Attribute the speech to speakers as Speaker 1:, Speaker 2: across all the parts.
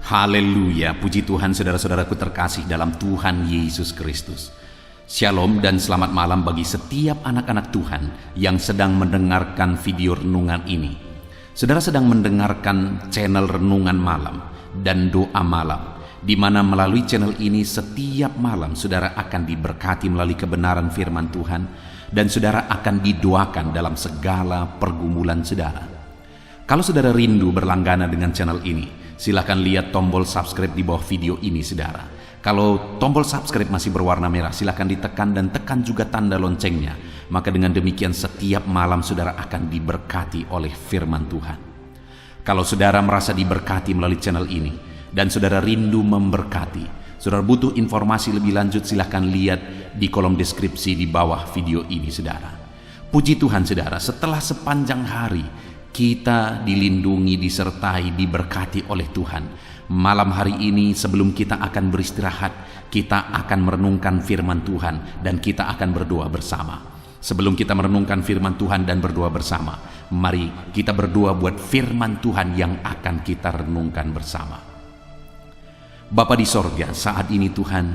Speaker 1: Haleluya, puji Tuhan saudara-saudaraku terkasih dalam Tuhan Yesus Kristus. Shalom dan selamat malam bagi setiap anak-anak Tuhan yang sedang mendengarkan video renungan ini. Saudara sedang mendengarkan channel Renungan Malam dan Doa Malam, di mana melalui channel ini setiap malam saudara akan diberkati melalui kebenaran firman Tuhan, dan saudara akan didoakan dalam segala pergumulan saudara. Kalau saudara rindu berlangganan dengan channel ini, silakan lihat tombol subscribe di bawah video ini saudara. Kalau tombol subscribe masih berwarna merah, silakan ditekan dan tekan juga tanda loncengnya. Maka dengan demikian setiap malam saudara akan diberkati oleh firman Tuhan. Kalau saudara merasa diberkati melalui channel ini dan saudara rindu memberkati, saudara butuh informasi lebih lanjut, silakan lihat di kolom deskripsi di bawah video ini saudara. Puji Tuhan saudara, setelah sepanjang hari kita dilindungi, disertai, diberkati oleh Tuhan. Malam hari ini sebelum kita akan beristirahat, kita akan merenungkan firman Tuhan dan kita akan berdoa bersama. Sebelum kita merenungkan firman Tuhan dan berdoa bersama, mari kita berdoa buat firman Tuhan yang akan kita renungkan bersama. Bapa di sorga, saat ini Tuhan,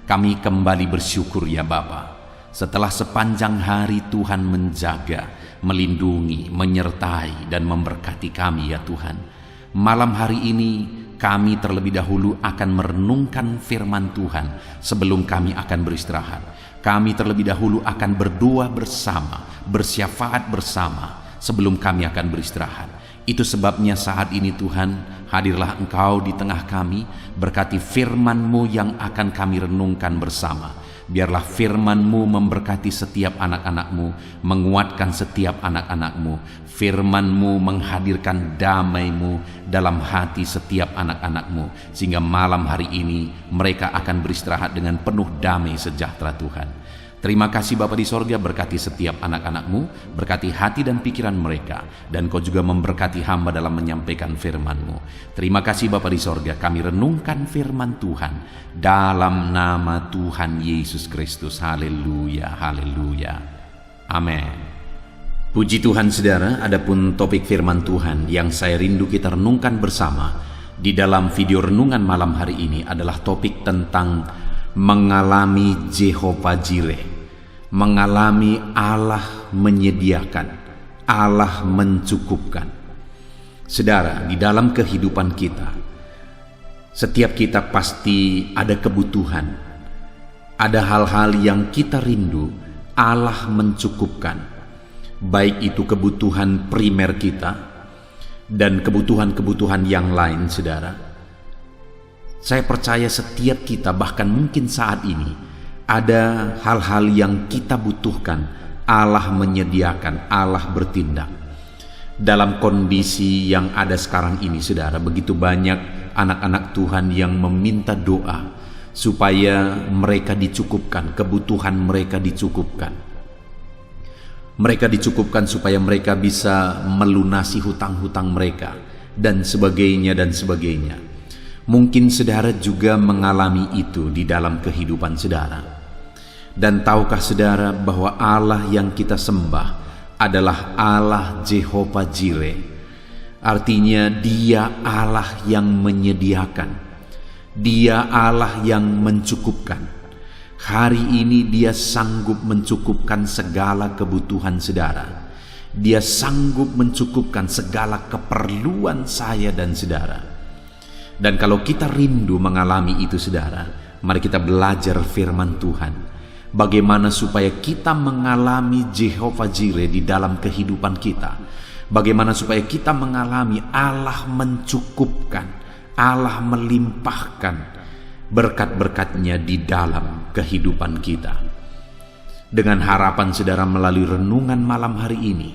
Speaker 1: kami kembali bersyukur ya Bapa. Setelah sepanjang hari Tuhan menjaga, melindungi, menyertai, dan memberkati kami ya Tuhan. Malam hari ini kami terlebih dahulu akan merenungkan firman Tuhan sebelum kami akan beristirahat. Kami terlebih dahulu akan berdoa bersama, bersyafaat bersama sebelum kami akan beristirahat. Itu sebabnya saat ini Tuhan, hadirlah Engkau di tengah kami, berkati firman-Mu yang akan kami renungkan bersama. Biarlah firman-Mu memberkati setiap anak-anak-Mu, menguatkan setiap anak-anak-Mu. Firman-Mu menghadirkan damai-Mu dalam hati setiap anak-anak-Mu, sehingga malam hari ini mereka akan beristirahat dengan penuh damai sejahtera Tuhan. Terima kasih Bapa di sorga, berkati setiap anak-anak-Mu, berkati hati dan pikiran mereka, dan Kau juga memberkati hamba dalam menyampaikan firman-Mu. Terima kasih Bapa di sorga, kami renungkan firman Tuhan dalam nama Tuhan Yesus Kristus. Haleluya, haleluya, amin. Puji Tuhan saudara, adapun topik firman Tuhan yang saya rindu kita renungkan bersama di dalam video renungan malam hari ini adalah topik tentang mengalami Jehovah Jireh, mengalami Allah menyediakan, Allah mencukupkan. Saudara, di dalam kehidupan kita, setiap kita pasti ada kebutuhan, ada hal-hal yang kita rindu Allah mencukupkan, baik itu kebutuhan primer kita dan kebutuhan-kebutuhan yang lain saudara. Saya percaya setiap kita, bahkan mungkin saat ini, ada hal-hal yang kita butuhkan, Allah menyediakan, Allah bertindak. Dalam kondisi yang ada sekarang ini, saudara, begitu banyak anak-anak Tuhan yang meminta doa supaya mereka dicukupkan, kebutuhan mereka dicukupkan. Mereka dicukupkan supaya mereka bisa melunasi hutang-hutang mereka, dan sebagainya, dan sebagainya. Mungkin saudara juga mengalami itu di dalam kehidupan saudara. Dan tahukah saudara bahwa Allah yang kita sembah adalah Allah Jehovah Jireh. Artinya Dia Allah yang menyediakan, Dia Allah yang mencukupkan. Hari ini Dia sanggup mencukupkan segala kebutuhan saudara. Dia sanggup mencukupkan segala keperluan saya dan saudara. Dan kalau kita rindu mengalami itu saudara, mari kita belajar firman Tuhan. Bagaimana supaya kita mengalami Jehovah Jireh di dalam kehidupan kita. Bagaimana supaya kita mengalami Allah mencukupkan, Allah melimpahkan berkat-berkatnya di dalam kehidupan kita. Dengan harapan saudara melalui renungan malam hari ini,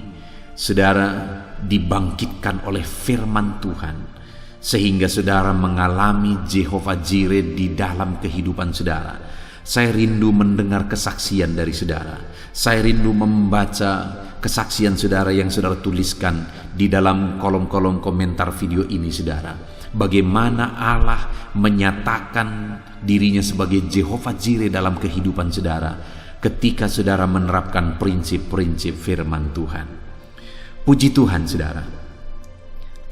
Speaker 1: saudara dibangkitkan oleh firman Tuhan, sehingga saudara mengalami Jehovah Jireh di dalam kehidupan saudara. Saya rindu mendengar kesaksian dari saudara. Saya rindu membaca kesaksian saudara yang saudara tuliskan di dalam kolom-kolom komentar video ini saudara. Bagaimana Allah menyatakan dirinya sebagai Jehovah Jireh dalam kehidupan saudara ketika saudara menerapkan prinsip-prinsip firman Tuhan. Puji Tuhan saudara.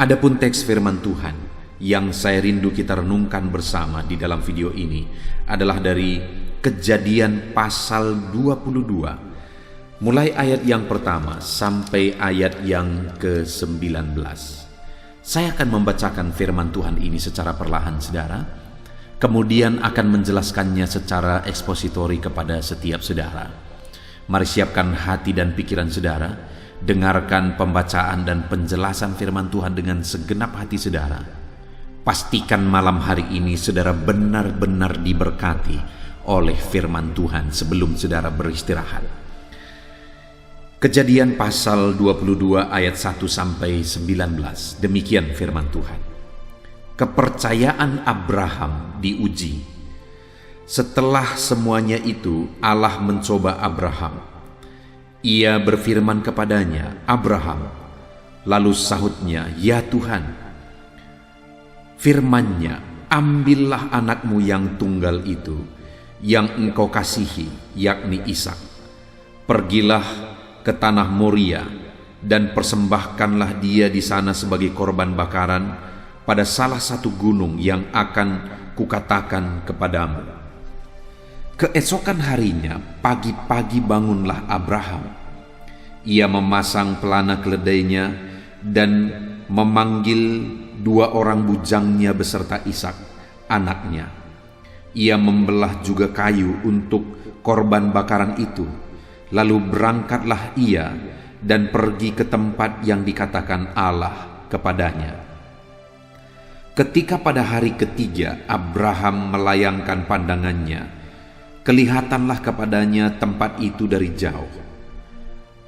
Speaker 1: Adapun teks firman Tuhan yang saya rindu kita renungkan bersama di dalam video ini adalah dari Kejadian pasal 22, mulai ayat yang pertama sampai ayat yang ke-19. Saya akan membacakan firman Tuhan ini secara perlahan, saudara, kemudian akan menjelaskannya secara ekspositori kepada setiap saudara. Mari siapkan hati dan pikiran saudara, dengarkan pembacaan dan penjelasan firman Tuhan dengan segenap hati saudara. Pastikan malam hari ini saudara benar-benar diberkati oleh firman Tuhan sebelum saudara beristirahat. Kejadian pasal 22 ayat 1 sampai 19. Demikian firman Tuhan. Kepercayaan Abraham diuji. Setelah semuanya itu, Allah mencoba Abraham. Ia berfirman kepadanya, "Abraham." Lalu sahutnya, "Ya Tuhan." Firman-Nya, "Ambillah anakmu yang tunggal itu, yang engkau kasihi, yakni Ishak. Pergilah ke tanah Moria dan persembahkanlah dia di sana sebagai korban bakaran pada salah satu gunung yang akan kukatakan kepadamu." Keesokan harinya, pagi-pagi bangunlah Abraham. Ia memasang pelana keledainya dan memanggil 2 orang bujangnya beserta Ishak, anaknya. Ia membelah juga kayu untuk korban bakaran itu. Lalu berangkatlah ia dan pergi ke tempat yang dikatakan Allah kepadanya. Ketika pada hari ketiga Abraham melayangkan pandangannya, kelihatanlah kepadanya tempat itu dari jauh.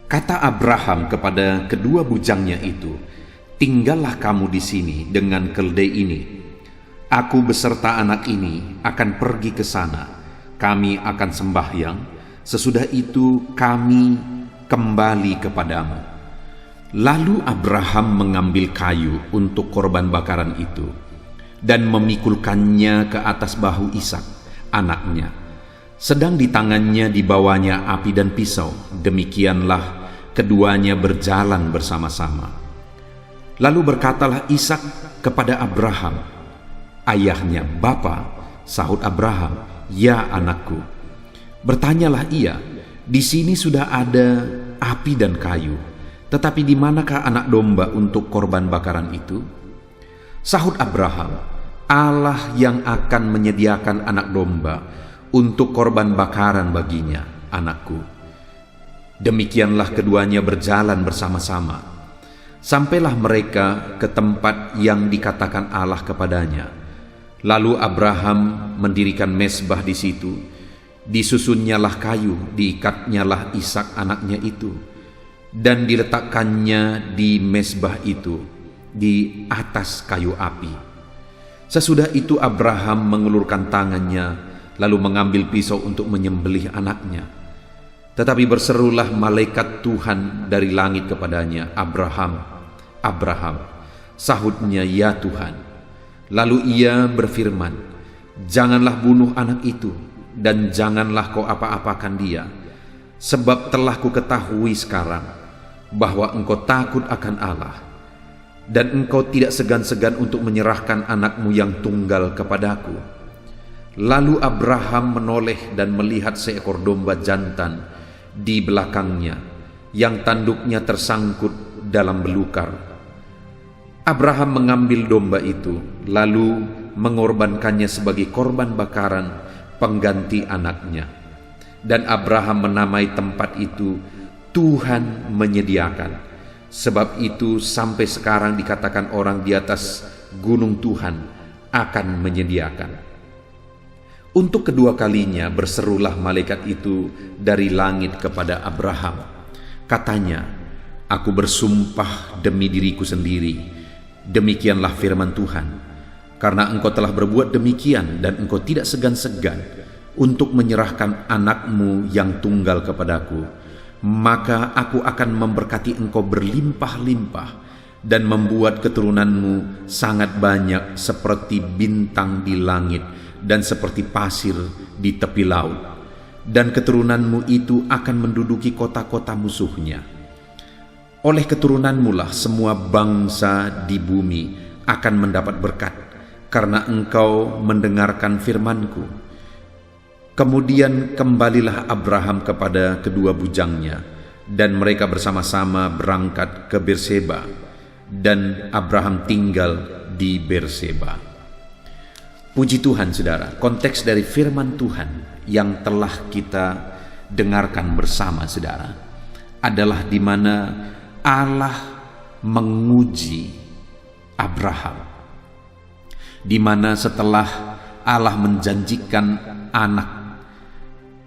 Speaker 1: Kata Abraham kepada kedua bujangnya itu, "Tinggallah kamu di sini dengan keledai ini. Aku beserta anak ini akan pergi ke sana. Kami akan sembahyang. Sesudah itu kami kembali kepadamu." Lalu Abraham mengambil kayu untuk korban bakaran itu dan memikulkannya ke atas bahu Ishak, anaknya. Sedang di tangannya dibawanya api dan pisau. Demikianlah keduanya berjalan bersama-sama. Lalu berkatalah Ishak kepada Abraham, "Ayahnya, Bapa," sahut Abraham, "Ya anakku." Bertanyalah ia, "Di sini sudah ada api dan kayu, tetapi di manakah anak domba untuk korban bakaran itu?" Sahut Abraham, "Allah yang akan menyediakan anak domba untuk korban bakaran baginya, anakku." Demikianlah keduanya berjalan bersama-sama. Sampailah mereka ke tempat yang dikatakan Allah kepadanya. Lalu Abraham mendirikan mezbah di situ. Disusunnyalah kayu, diikatnyalah Ishak anaknya itu, dan diletakkannya di mezbah itu di atas kayu api. Sesudah itu Abraham mengulurkan tangannya, lalu mengambil pisau untuk menyembelih anaknya. Tetapi berserulah malaikat Tuhan dari langit kepadanya, "Abraham, Abraham." Sahutnya, "Ya Tuhan." Lalu ia berfirman, "Janganlah bunuh anak itu, dan janganlah kau apa-apakan dia, sebab telah kuketahui sekarang bahwa engkau takut akan Allah, dan engkau tidak segan-segan untuk menyerahkan anakmu yang tunggal kepadaku." Lalu Abraham menoleh dan melihat seekor domba jantan di belakangnya, yang tanduknya tersangkut dalam belukar. Abraham mengambil domba itu, lalu mengorbankannya sebagai korban bakaran pengganti anaknya. Dan Abraham menamai tempat itu, "Tuhan menyediakan." Sebab itu sampai sekarang dikatakan orang di atas gunung Tuhan akan menyediakan. Untuk kedua kalinya berserulah malaikat itu dari langit kepada Abraham. Katanya, "Aku bersumpah demi diriku sendiri, demikianlah firman Tuhan, karena engkau telah berbuat demikian dan engkau tidak segan-segan untuk menyerahkan anakmu yang tunggal kepadaku, maka aku akan memberkati engkau berlimpah-limpah dan membuat keturunanmu sangat banyak seperti bintang di langit dan seperti pasir di tepi laut. Dan keturunanmu itu akan menduduki kota-kota musuhnya. Oleh keturunanmu lah semua bangsa di bumi akan mendapat berkat. karena engkau mendengarkan firman-Ku. Kemudian kembalilah Abraham kepada kedua bujangnya, dan mereka bersama-sama berangkat ke Berseba, dan Abraham tinggal di Berseba. Puji Tuhan, saudara, konteks dari firman Tuhan yang telah kita dengarkan bersama, saudara, adalah di mana Allah menguji Abraham, di mana setelah Allah menjanjikan anak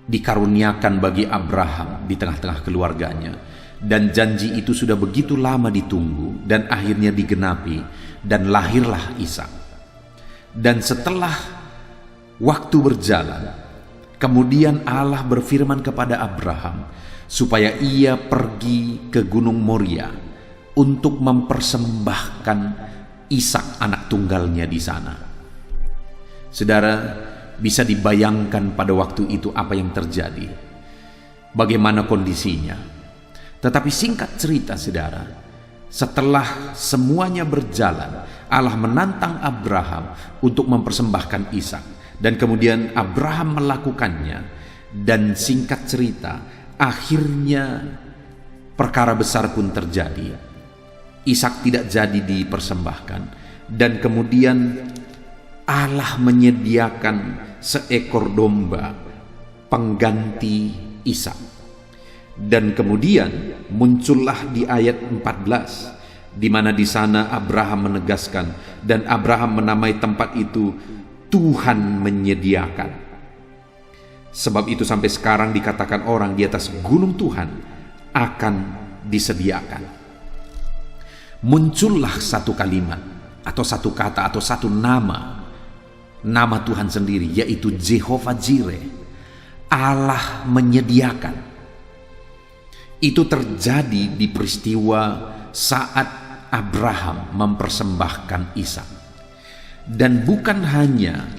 Speaker 1: dikaruniakan bagi Abraham di tengah-tengah keluarganya, dan janji itu sudah begitu lama ditunggu dan akhirnya digenapi, dan lahirlah Ishak. Dan setelah waktu berjalan, kemudian Allah berfirman kepada Abraham supaya ia pergi ke Gunung Moria untuk mempersembahkan Ishak anak tunggalnya di sana. Saudara, bisa dibayangkan pada waktu itu apa yang terjadi, bagaimana kondisinya. Tetapi singkat cerita, saudara, setelah semuanya berjalan, Allah menantang Abraham untuk mempersembahkan Ishak, dan kemudian Abraham melakukannya. Dan singkat cerita, akhirnya perkara besar pun terjadi. Ishak tidak jadi dipersembahkan, dan kemudian Allah menyediakan seekor domba pengganti Ishak. Dan kemudian muncullah di ayat 14, di mana di sana Abraham menegaskan, dan Abraham menamai tempat itu Tuhan menyediakan. Sebab itu sampai sekarang dikatakan orang di atas gunung Tuhan akan disediakan. Muncullah satu kalimat atau satu kata atau satu nama Tuhan sendiri, yaitu Jehovah Jireh, Allah menyediakan. Itu terjadi di peristiwa saat Abraham mempersembahkan Ishak. Dan bukan hanya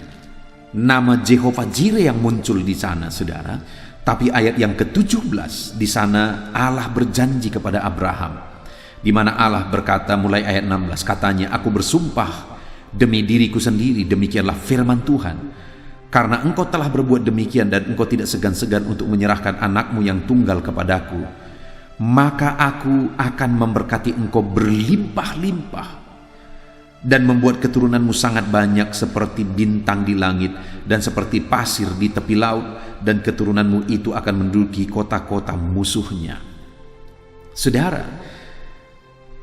Speaker 1: nama Jehovah Jireh yang muncul di sana, saudara, tapi ayat yang ke-17 di sana Allah berjanji kepada Abraham, di mana Allah berkata mulai ayat 16, katanya, "Aku bersumpah demi diriku sendiri, demikianlah firman Tuhan, karena engkau telah berbuat demikian dan engkau tidak segan-segan untuk menyerahkan anakmu yang tunggal kepadaku, maka aku akan memberkati engkau berlimpah-limpah dan membuat keturunanmu sangat banyak seperti bintang di langit dan seperti pasir di tepi laut, dan keturunanmu itu akan menduduki kota-kota musuhnya." Saudara,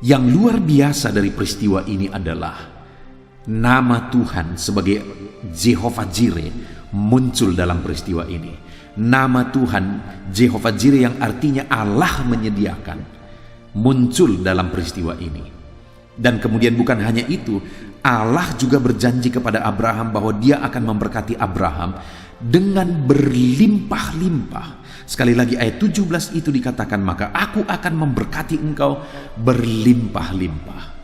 Speaker 1: yang luar biasa dari peristiwa ini adalah nama Tuhan sebagai Jehovah Jireh muncul dalam peristiwa ini. Nama Tuhan Jehovah Jireh yang artinya Allah menyediakan muncul dalam peristiwa ini. Dan kemudian bukan hanya itu, Allah juga berjanji kepada Abraham bahwa dia akan memberkati Abraham dengan berlimpah-limpah. Sekali lagi ayat 17 itu dikatakan, "Maka aku akan memberkati engkau berlimpah-limpah."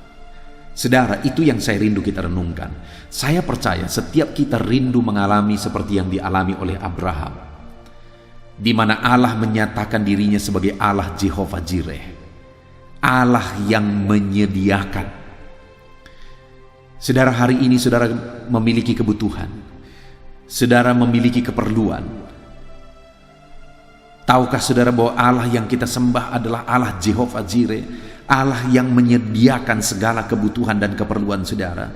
Speaker 1: Saudara, itu yang saya rindu kita renungkan. Saya percaya setiap kita rindu mengalami seperti yang dialami oleh Abraham, di mana Allah menyatakan dirinya sebagai Allah Jehovah Jireh, Allah yang menyediakan. Saudara, hari ini saudara memiliki kebutuhan, saudara memiliki keperluan. Tahukah saudara bahwa Allah yang kita sembah adalah Allah Jehovah Jireh, Allah yang menyediakan segala kebutuhan dan keperluan saudara.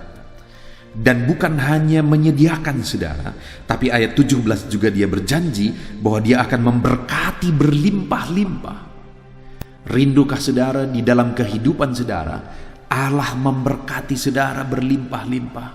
Speaker 1: Dan bukan hanya menyediakan, saudara, tapi ayat 17 juga dia berjanji bahwa dia akan memberkati berlimpah-limpah. Rindukah saudara di dalam kehidupan saudara Allah memberkati saudara berlimpah-limpah?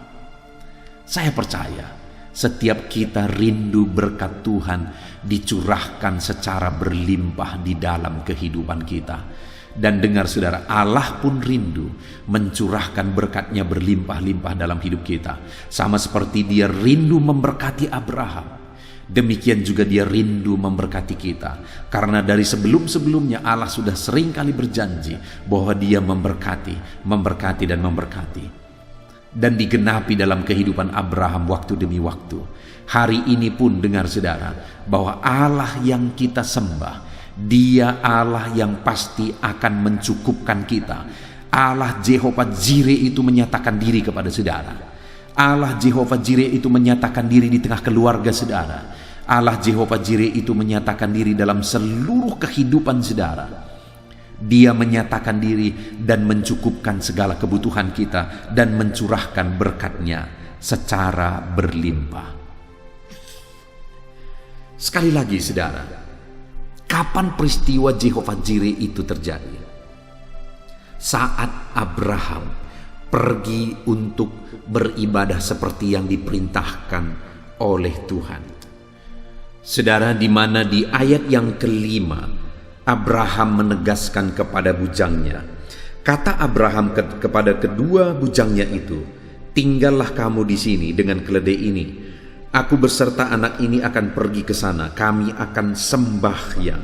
Speaker 1: Saya percaya setiap kita rindu berkat Tuhan dicurahkan secara berlimpah di dalam kehidupan kita. Dan dengar saudara, Allah pun rindu mencurahkan berkatnya berlimpah-limpah dalam hidup kita. Sama seperti dia rindu memberkati Abraham, demikian juga dia rindu memberkati kita. Karena dari sebelum-sebelumnya Allah sudah sering kali berjanji bahwa dia memberkati dan memberkati. Dan digenapi dalam kehidupan Abraham waktu demi waktu. Hari ini pun dengar saudara, bahwa Allah yang kita sembah, Dia Allah yang pasti akan mencukupkan kita. Allah Jehovah Jireh itu menyatakan diri kepada saudara. Allah Jehovah Jireh itu menyatakan diri di tengah keluarga saudara. Allah Jehovah Jireh itu menyatakan diri dalam seluruh kehidupan saudara. Dia menyatakan diri dan mencukupkan segala kebutuhan kita dan mencurahkan berkat-Nya secara berlimpah. Sekali lagi saudara, kapan peristiwa Jehovah Jireh itu terjadi? Saat Abraham pergi untuk beribadah seperti yang diperintahkan oleh Tuhan. Saudara, di mana di ayat yang kelima Abraham menegaskan kepada bujangnya. Kata Abraham kepada kedua bujangnya itu, "Tinggallah kamu di sini dengan keledai ini. Aku beserta anak ini akan pergi ke sana. Kami akan sembahyang.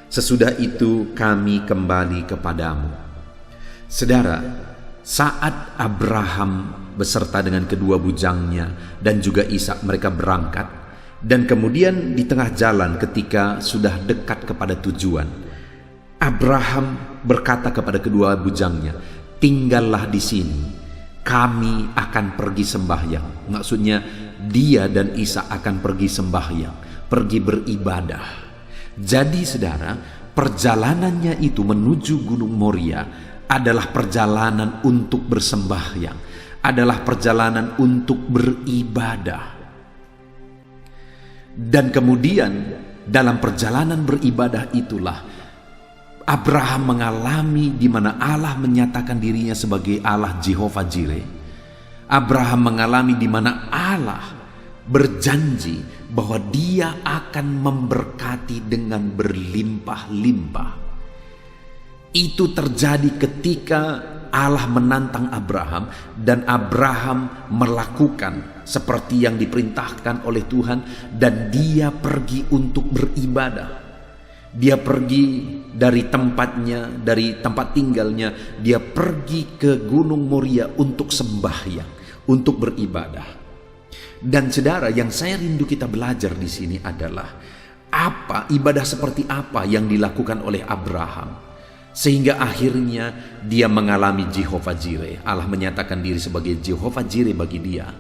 Speaker 1: Sesudah itu kami kembali kepadamu." Saudara, saat Abraham beserta dengan kedua bujangnya dan juga Ishak mereka berangkat, dan kemudian di tengah jalan ketika sudah dekat kepada tujuan, Abraham berkata kepada kedua bujangnya, "Tinggallah di sini, kami akan pergi sembahyang." Maksudnya dia dan Ishak akan pergi sembahyang, pergi beribadah. Jadi saudara, perjalanannya itu menuju Gunung Moria adalah perjalanan untuk bersembahyang, adalah perjalanan untuk beribadah. Dan kemudian dalam perjalanan beribadah itulah Abraham mengalami di mana Allah menyatakan dirinya sebagai Allah Jehovah Jireh. Abraham mengalami di mana Allah berjanji bahwa Dia akan memberkati dengan berlimpah-limpah. Itu terjadi ketika Allah menantang Abraham dan Abraham melakukan seperti yang diperintahkan oleh Tuhan, dan dia pergi untuk beribadah. Dia pergi dari tempatnya, dari tempat tinggalnya, dia pergi ke Gunung Moria untuk sembahyang, untuk beribadah. Dan saudara, yang saya rindu kita belajar di sini adalah ibadah seperti apa yang dilakukan oleh Abraham. Sehingga akhirnya dia mengalami Jehovah Jireh. Allah menyatakan diri sebagai Jehovah Jireh bagi dia.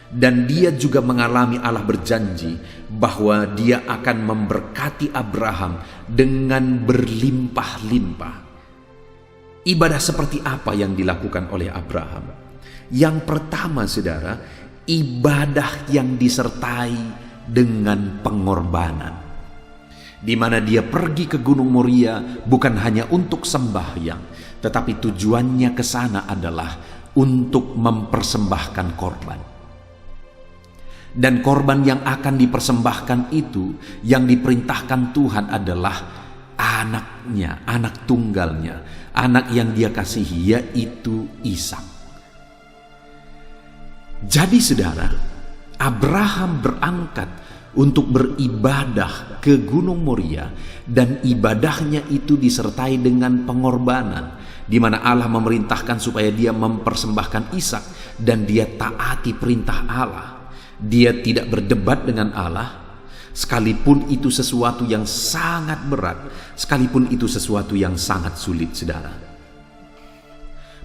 Speaker 1: Dan dia juga mengalami Allah berjanji bahwa dia akan memberkati Abraham dengan berlimpah-limpah. Ibadah seperti apa yang dilakukan oleh Abraham? Yang pertama saudara, ibadah yang disertai dengan pengorbanan. Di mana dia pergi ke Gunung Moria bukan hanya untuk sembahyang, tetapi tujuannya ke sana adalah untuk mempersembahkan korban. Dan korban yang akan dipersembahkan itu, yang diperintahkan Tuhan adalah anaknya, anak tunggalnya, anak yang dia kasihi, yaitu Ishak. Jadi saudara, Abraham berangkat untuk beribadah ke Gunung Moria, dan ibadahnya itu disertai dengan pengorbanan, di mana Allah memerintahkan supaya dia mempersembahkan Ishak, dan dia taati perintah Allah. Dia tidak berdebat dengan Allah, sekalipun itu sesuatu yang sangat berat, sekalipun itu sesuatu yang sangat sulit saudara.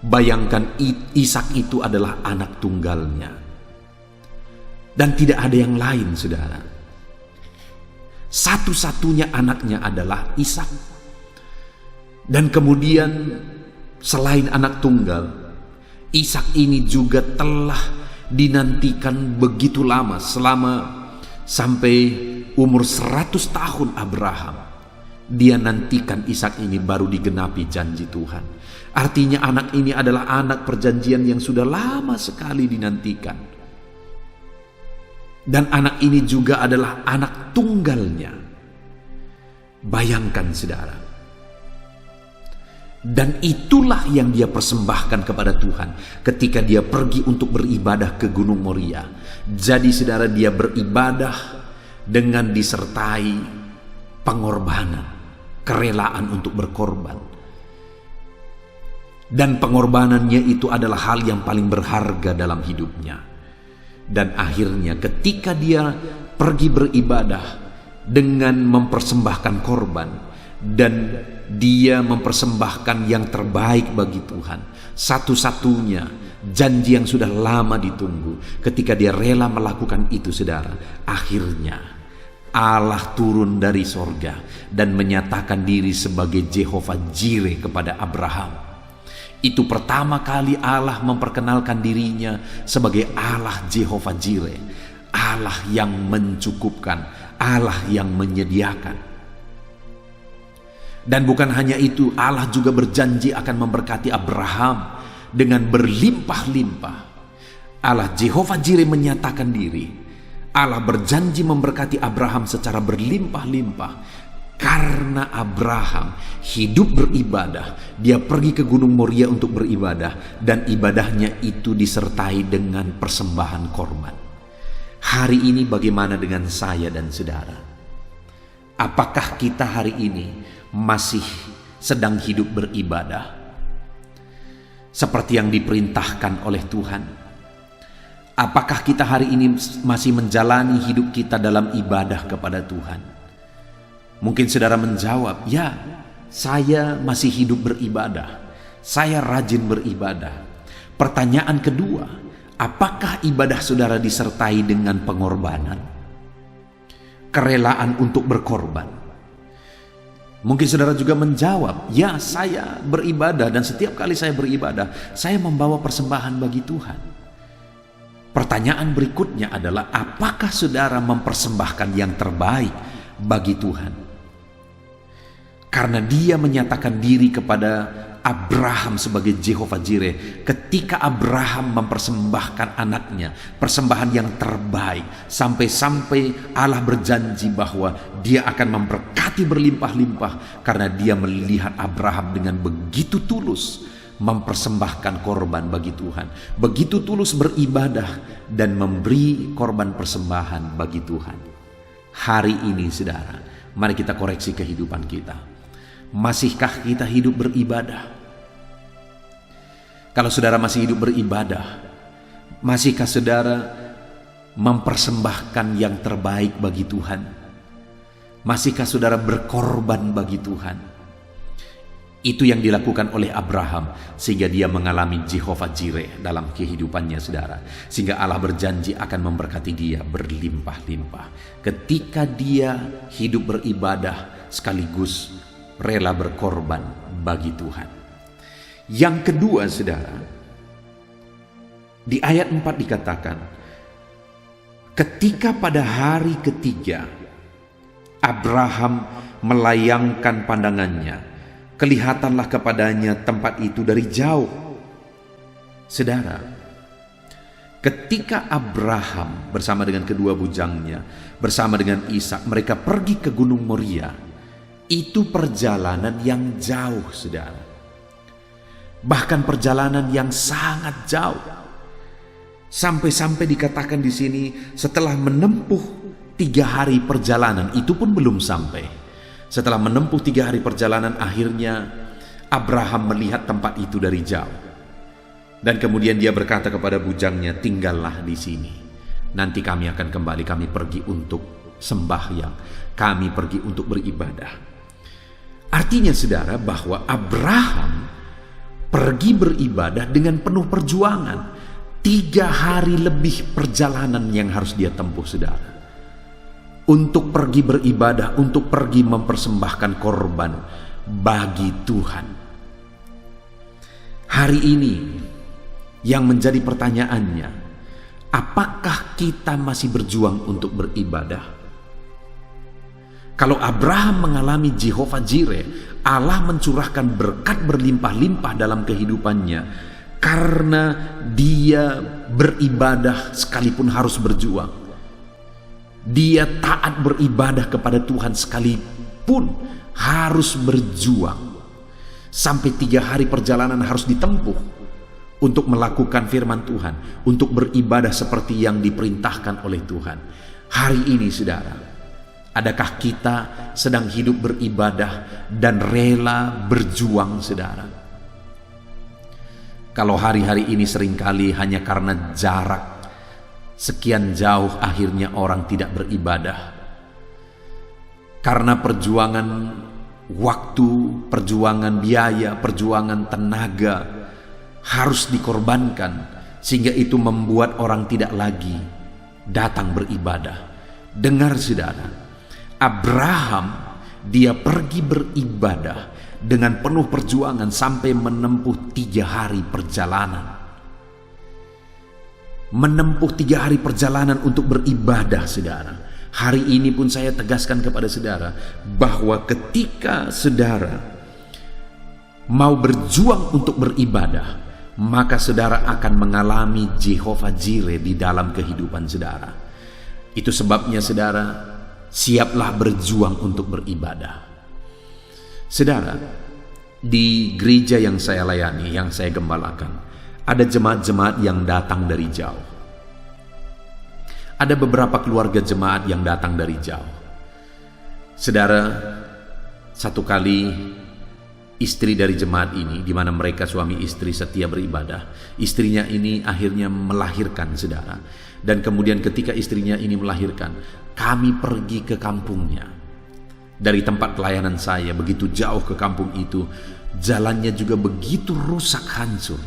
Speaker 1: Bayangkan, Ishak itu adalah anak tunggalnya, dan tidak ada yang lain saudara. Satu-satunya anaknya adalah Ishak. Dan kemudian selain anak tunggal, Ishak ini juga telah dinantikan begitu lama, selama sampai umur 100 tahun Abraham. Dia nantikan Ishak ini baru digenapi janji Tuhan. Artinya anak ini adalah anak perjanjian yang sudah lama sekali dinantikan. Dan anak ini juga adalah anak tunggalnya. Bayangkan saudara. Dan itulah yang dia persembahkan kepada Tuhan ketika dia pergi untuk beribadah ke Gunung Moria. Jadi saudara, dia beribadah dengan disertai pengorbanan, kerelaan untuk berkorban. Dan pengorbanannya itu adalah hal yang paling berharga dalam hidupnya. Dan akhirnya ketika dia pergi beribadah dengan mempersembahkan korban, dan dia mempersembahkan yang terbaik bagi Tuhan. Satu-satunya janji yang sudah lama ditunggu. Ketika dia rela melakukan itu, saudara, akhirnya Allah turun dari sorga dan menyatakan diri sebagai Jehovah Jireh kepada Abraham. Itu pertama kali Allah memperkenalkan dirinya sebagai Allah Jehovah Jireh, Allah yang mencukupkan, Allah yang menyediakan. Dan bukan hanya itu, Allah juga berjanji akan memberkati Abraham dengan berlimpah-limpah. Allah Jehovah Jireh menyatakan diri. Allah berjanji memberkati Abraham secara berlimpah-limpah. Karena Abraham hidup beribadah, dia pergi ke Gunung Moria untuk beribadah, dan ibadahnya itu disertai dengan persembahan korban. Hari ini bagaimana dengan saya dan saudara? Apakah kita hari ini masih sedang hidup beribadah seperti yang diperintahkan oleh Tuhan? Apakah kita hari ini masih menjalani hidup kita dalam ibadah kepada Tuhan? Mungkin saudara menjawab, ya, saya masih hidup beribadah, saya rajin beribadah. Pertanyaan kedua, apakah ibadah saudara disertai dengan pengorbanan? Kerelaan untuk berkorban. Mungkin saudara juga menjawab, ya, saya beribadah, dan setiap kali saya beribadah, saya membawa persembahan bagi Tuhan. Pertanyaan berikutnya adalah, apakah saudara mempersembahkan yang terbaik bagi Tuhan? Karena dia menyatakan diri kepada Abraham sebagai Jehovah Jireh. Ketika Abraham mempersembahkan anaknya, persembahan yang terbaik, sampai-sampai Allah berjanji bahwa dia akan memberkati berlimpah-limpah karena dia melihat Abraham dengan begitu tulus mempersembahkan korban bagi Tuhan, begitu tulus beribadah dan memberi korban persembahan bagi Tuhan. Hari ini, saudara, mari kita koreksi kehidupan kita. Masihkah kita hidup beribadah? Kalau saudara masih hidup beribadah, masihkah saudara mempersembahkan yang terbaik bagi Tuhan? Masihkah saudara berkorban bagi Tuhan? Itu yang dilakukan oleh Abraham sehingga dia mengalami Jehovah Jireh dalam kehidupannya, saudara. Sehingga Allah berjanji akan memberkati dia berlimpah-limpah ketika dia hidup beribadah sekaligus rela berkorban bagi Tuhan. Yang kedua, saudara, di ayat 4 dikatakan, ketika pada hari ketiga Abraham melayangkan pandangannya, kelihatanlah kepadanya tempat itu dari jauh. Saudara, ketika Abraham bersama dengan kedua bujangnya, bersama dengan Ishak, mereka pergi ke Gunung Moria. Itu perjalanan yang jauh, saudara. Bahkan perjalanan yang sangat jauh. Sampai-sampai dikatakan di sini setelah menempuh 3 hari perjalanan, itu pun belum sampai. Setelah menempuh 3 hari perjalanan, akhirnya Abraham melihat tempat itu dari jauh. Dan kemudian dia berkata kepada bujangnya, tinggallah di sini. Nanti kami akan kembali, kami pergi untuk sembahyang, kami pergi untuk beribadah. Artinya, saudara, bahwa Abraham pergi beribadah dengan penuh perjuangan. 3 hari lebih perjalanan yang harus dia tempuh, saudara. Untuk pergi beribadah, untuk pergi mempersembahkan korban bagi Tuhan. Hari ini yang menjadi pertanyaannya, apakah kita masih berjuang untuk beribadah? Kalau Abraham mengalami Jehovah Jireh, Allah mencurahkan berkat berlimpah-limpah dalam kehidupannya karena dia beribadah sekalipun harus berjuang. Dia taat beribadah kepada Tuhan sekalipun harus berjuang. Sampai 3 hari perjalanan harus ditempuh untuk melakukan firman Tuhan, untuk beribadah seperti yang diperintahkan oleh Tuhan. Hari ini, saudara, adakah kita sedang hidup beribadah dan rela berjuang, saudara? Kalau hari-hari ini seringkali hanya karena jarak sekian jauh akhirnya orang tidak beribadah. Karena perjuangan waktu, perjuangan biaya, perjuangan tenaga harus dikorbankan, sehingga itu membuat orang tidak lagi datang beribadah. Dengar saudara, Abraham dia pergi beribadah dengan penuh perjuangan sampai menempuh 3 hari perjalanan. Menempuh 3 hari perjalanan untuk beribadah, saudara. Hari ini pun saya tegaskan kepada saudara bahwa ketika saudara mau berjuang untuk beribadah, maka saudara akan mengalami Jehovah Jireh di dalam kehidupan saudara. Itu sebabnya saudara, siaplah berjuang untuk beribadah. Saudara, di gereja yang saya layani, yang saya gembalakan, ada jemaat-jemaat yang datang dari jauh. Ada beberapa keluarga jemaat yang datang dari jauh. Saudara, satu kali istri dari jemaat ini, di mana mereka suami istri setia beribadah, istrinya ini akhirnya melahirkan, saudara. Dan kemudian ketika istrinya ini melahirkan, kami pergi ke kampungnya. Dari tempat pelayanan saya begitu jauh ke kampung itu, jalannya juga begitu rusak hancur.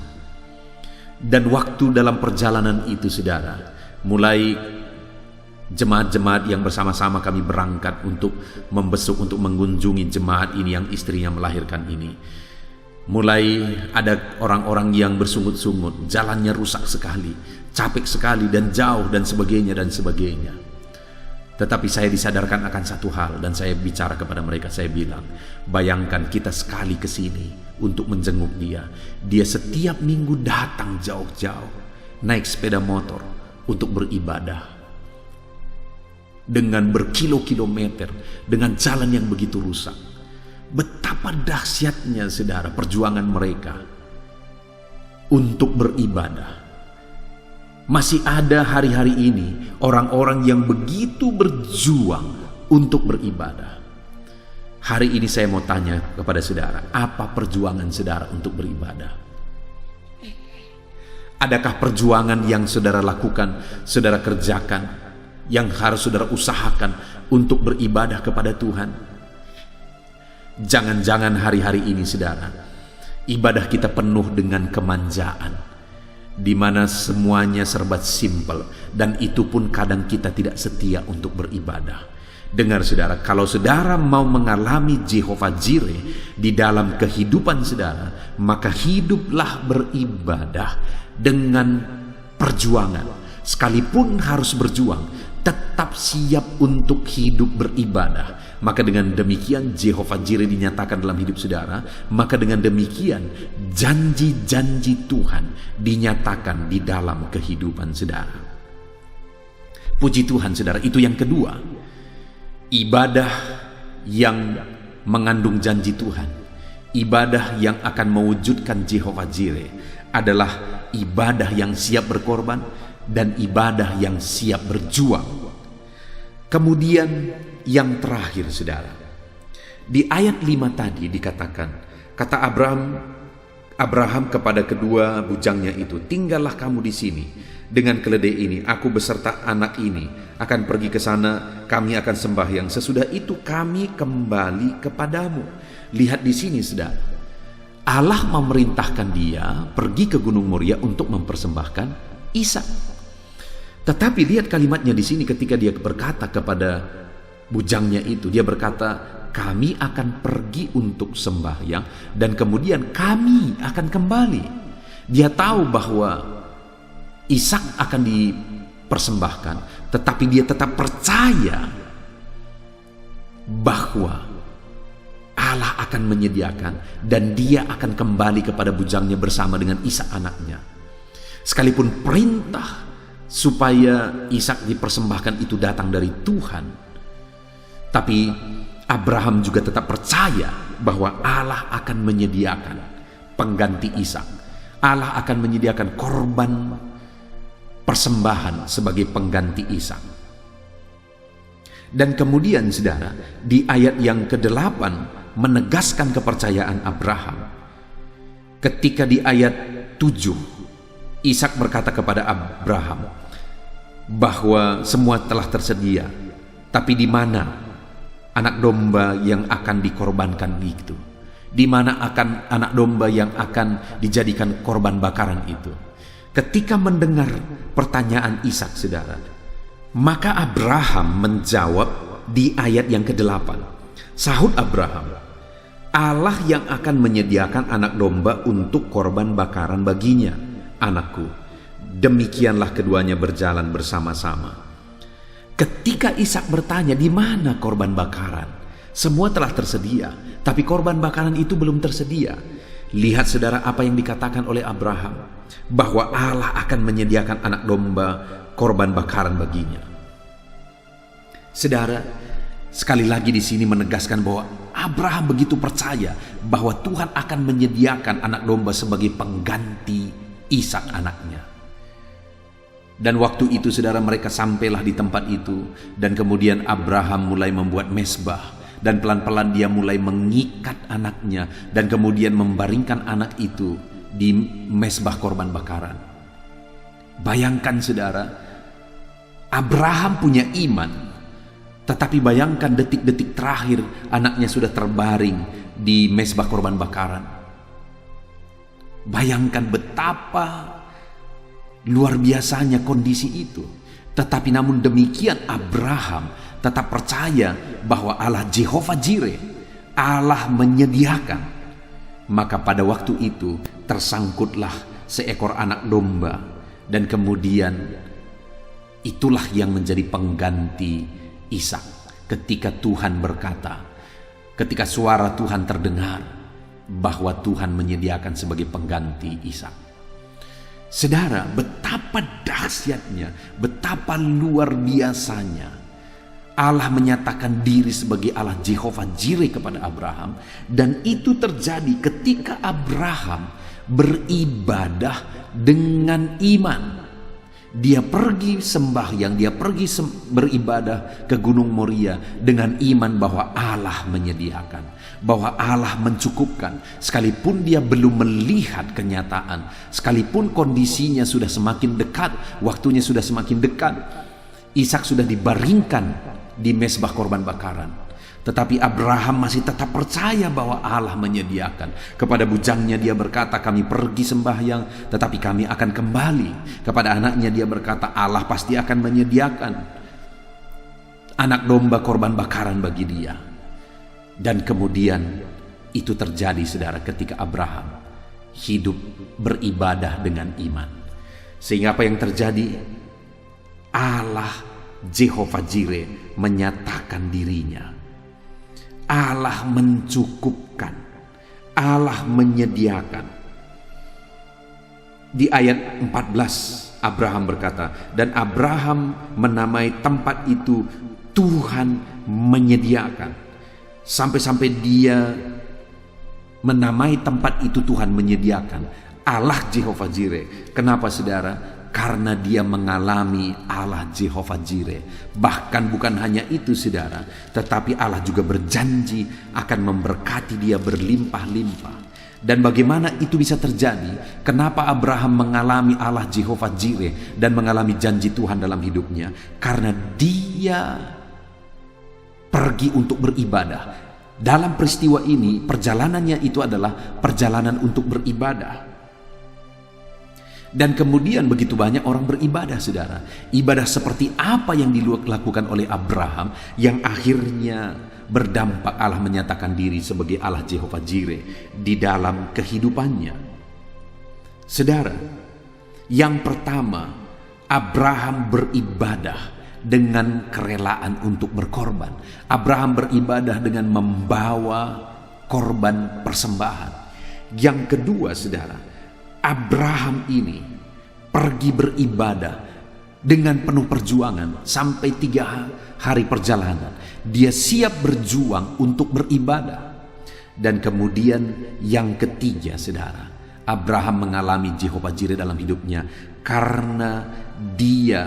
Speaker 1: Dan waktu dalam perjalanan itu, saudara, mulai jemaat-jemaat yang bersama-sama kami berangkat untuk membesuk, untuk mengunjungi jemaat ini yang istrinya melahirkan ini. Mulai ada orang-orang yang bersungut-sungut, jalannya rusak sekali, capek sekali dan jauh dan sebagainya dan sebagainya. Tetapi saya disadarkan akan satu hal dan saya bicara kepada mereka, saya bilang, bayangkan kita sekali ke sini untuk menjenguk dia. Dia setiap minggu datang jauh-jauh, naik sepeda motor untuk beribadah. Dengan berkilo-kilometer, dengan jalan yang begitu rusak. Betapa dahsyatnya, saudara, perjuangan mereka untuk beribadah. Masih ada hari-hari ini orang-orang yang begitu berjuang untuk beribadah. Hari ini saya mau tanya kepada saudara, apa perjuangan saudara untuk beribadah? Adakah perjuangan yang saudara lakukan, saudara kerjakan, yang harus saudara usahakan untuk beribadah kepada Tuhan? Jangan-jangan hari-hari ini, saudara, ibadah kita penuh dengan kemanjaan, di mana semuanya serba simpel, dan itu pun kadang kita tidak setia untuk beribadah. Dengar saudara, kalau saudara mau mengalami Jehovah Jireh di dalam kehidupan saudara, maka hiduplah beribadah dengan perjuangan. Sekalipun harus berjuang, tetap siap untuk hidup beribadah. Maka dengan demikian Jehovah Jireh dinyatakan dalam hidup saudara. Maka dengan demikian janji-janji Tuhan dinyatakan di dalam kehidupan saudara. Puji Tuhan, saudara. Itu yang kedua, ibadah yang mengandung janji Tuhan, ibadah yang akan mewujudkan Jehovah Jireh adalah ibadah yang siap berkorban dan ibadah yang siap berjuang. Kemudian yang terakhir, saudara, di ayat 5 tadi dikatakan, kata Abraham kepada kedua bujangnya itu, tinggallah kamu di sini dengan keledai ini, aku beserta anak ini akan pergi ke sana, kami akan sembahyang, sesudah itu kami kembali kepadamu. Lihat di sini, saudara, Allah memerintahkan dia pergi ke Gunung Moria untuk mempersembahkan Ishak. Tetapi lihat kalimatnya di sini ketika dia berkata kepada bujangnya itu, dia berkata, kami akan pergi untuk sembahyang dan kemudian kami akan kembali. Dia tahu bahwa Ishak akan dipersembahkan, tetapi dia tetap percaya bahwa Allah akan menyediakan dan dia akan kembali kepada bujangnya bersama dengan Ishak anaknya. Sekalipun perintah supaya Ishak dipersembahkan itu datang dari Tuhan, tapi Abraham juga tetap percaya bahwa Allah akan menyediakan pengganti Ishak. Allah akan menyediakan korban persembahan sebagai pengganti Ishak. Dan kemudian, saudara, di ayat yang ke-8 menegaskan kepercayaan Abraham. Ketika di ayat 7 Ishak berkata kepada Abraham bahwa semua telah tersedia, tapi di mana anak domba yang akan dikorbankan itu? Di mana akan anak domba yang akan dijadikan korban bakaran itu? Ketika mendengar pertanyaan Ishak, saudara, maka Abraham menjawab di ayat yang ke-8. Sahut Abraham, Allah yang akan menyediakan anak domba untuk korban bakaran baginya, anakku. Demikianlah keduanya berjalan bersama-sama. Ketika Ishak bertanya, di mana korban bakaran? Semua telah tersedia, tapi korban bakaran itu belum tersedia. Lihat saudara apa yang dikatakan oleh Abraham, bahwa Allah akan menyediakan anak domba korban bakaran baginya. Saudara, sekali lagi di sini menegaskan bahwa Abraham begitu percaya bahwa Tuhan akan menyediakan anak domba sebagai pengganti Ishak anaknya. Dan waktu itu saudara, mereka sampailah di tempat itu, dan kemudian Abraham mulai membuat mezbah, dan pelan-pelan dia mulai mengikat anaknya, dan kemudian membaringkan anak itu di mezbah korban bakaran. Bayangkan saudara, Abraham punya iman, tetapi bayangkan detik-detik terakhir anaknya sudah terbaring di mezbah korban bakaran. Bayangkan betapa luar biasanya kondisi itu. Tetapi namun demikian Abraham tetap percaya bahwa Allah Jehovah Jireh, Allah menyediakan. Maka pada waktu itu tersangkutlah seekor anak domba, dan kemudian itulah yang menjadi pengganti Ishak. Ketika Tuhan berkata, ketika suara Tuhan terdengar bahwa Tuhan menyediakan sebagai pengganti Ishak. Saudara, betapa dahsyatnya, betapa luar biasanya Allah menyatakan diri sebagai Allah Jehovah Jireh kepada Abraham. Dan itu terjadi ketika Abraham beribadah dengan iman. Dia pergi sembahyang, dia pergi beribadah ke Gunung Moria dengan iman bahwa Allah menyediakan, bahwa Allah mencukupkan. Sekalipun dia belum melihat kenyataan, sekalipun kondisinya sudah semakin dekat, waktunya sudah semakin dekat, Ishak sudah dibaringkan di mezbah korban bakaran. Tetapi Abraham masih tetap percaya bahwa Allah menyediakan. Kepada bujangnya dia berkata, kami pergi sembahyang, tetapi kami akan kembali. Kepada anaknya dia berkata, Allah pasti akan menyediakan anak domba korban bakaran bagi dia. Dan kemudian itu terjadi saudara, ketika Abraham hidup beribadah dengan iman. Sehingga apa yang terjadi? Allah Jehovah Jireh menyatakan dirinya. Allah mencukupkan, Allah menyediakan. Di ayat 14 Abraham berkata, dan Abraham menamai tempat itu Tuhan menyediakan. Sampai-sampai dia menamai tempat itu Tuhan menyediakan, Allah Jehovah Jireh. Kenapa saudara? Karena dia mengalami Allah Jehovah Jireh. Bahkan bukan hanya itu saudara, tetapi Allah juga berjanji akan memberkati dia berlimpah-limpah. Dan bagaimana itu bisa terjadi? Kenapa Abraham mengalami Allah Jehovah Jireh dan mengalami janji Tuhan dalam hidupnya? Karena dia pergi untuk beribadah. Dalam peristiwa ini, perjalanannya itu adalah perjalanan untuk beribadah. Dan kemudian begitu banyak orang beribadah saudara. Ibadah seperti apa yang dilakukan oleh Abraham, yang akhirnya berdampak Allah menyatakan diri sebagai Allah Jehovah Jireh di dalam kehidupannya. Saudara, yang pertama, Abraham beribadah dengan kerelaan untuk berkorban. Abraham beribadah dengan membawa korban persembahan. Yang kedua saudara, Abraham ini pergi beribadah dengan penuh perjuangan sampai 3 hari perjalanan. Dia siap berjuang untuk beribadah. Dan kemudian yang ketiga saudara, Abraham mengalami Jehovah Jireh dalam hidupnya karena dia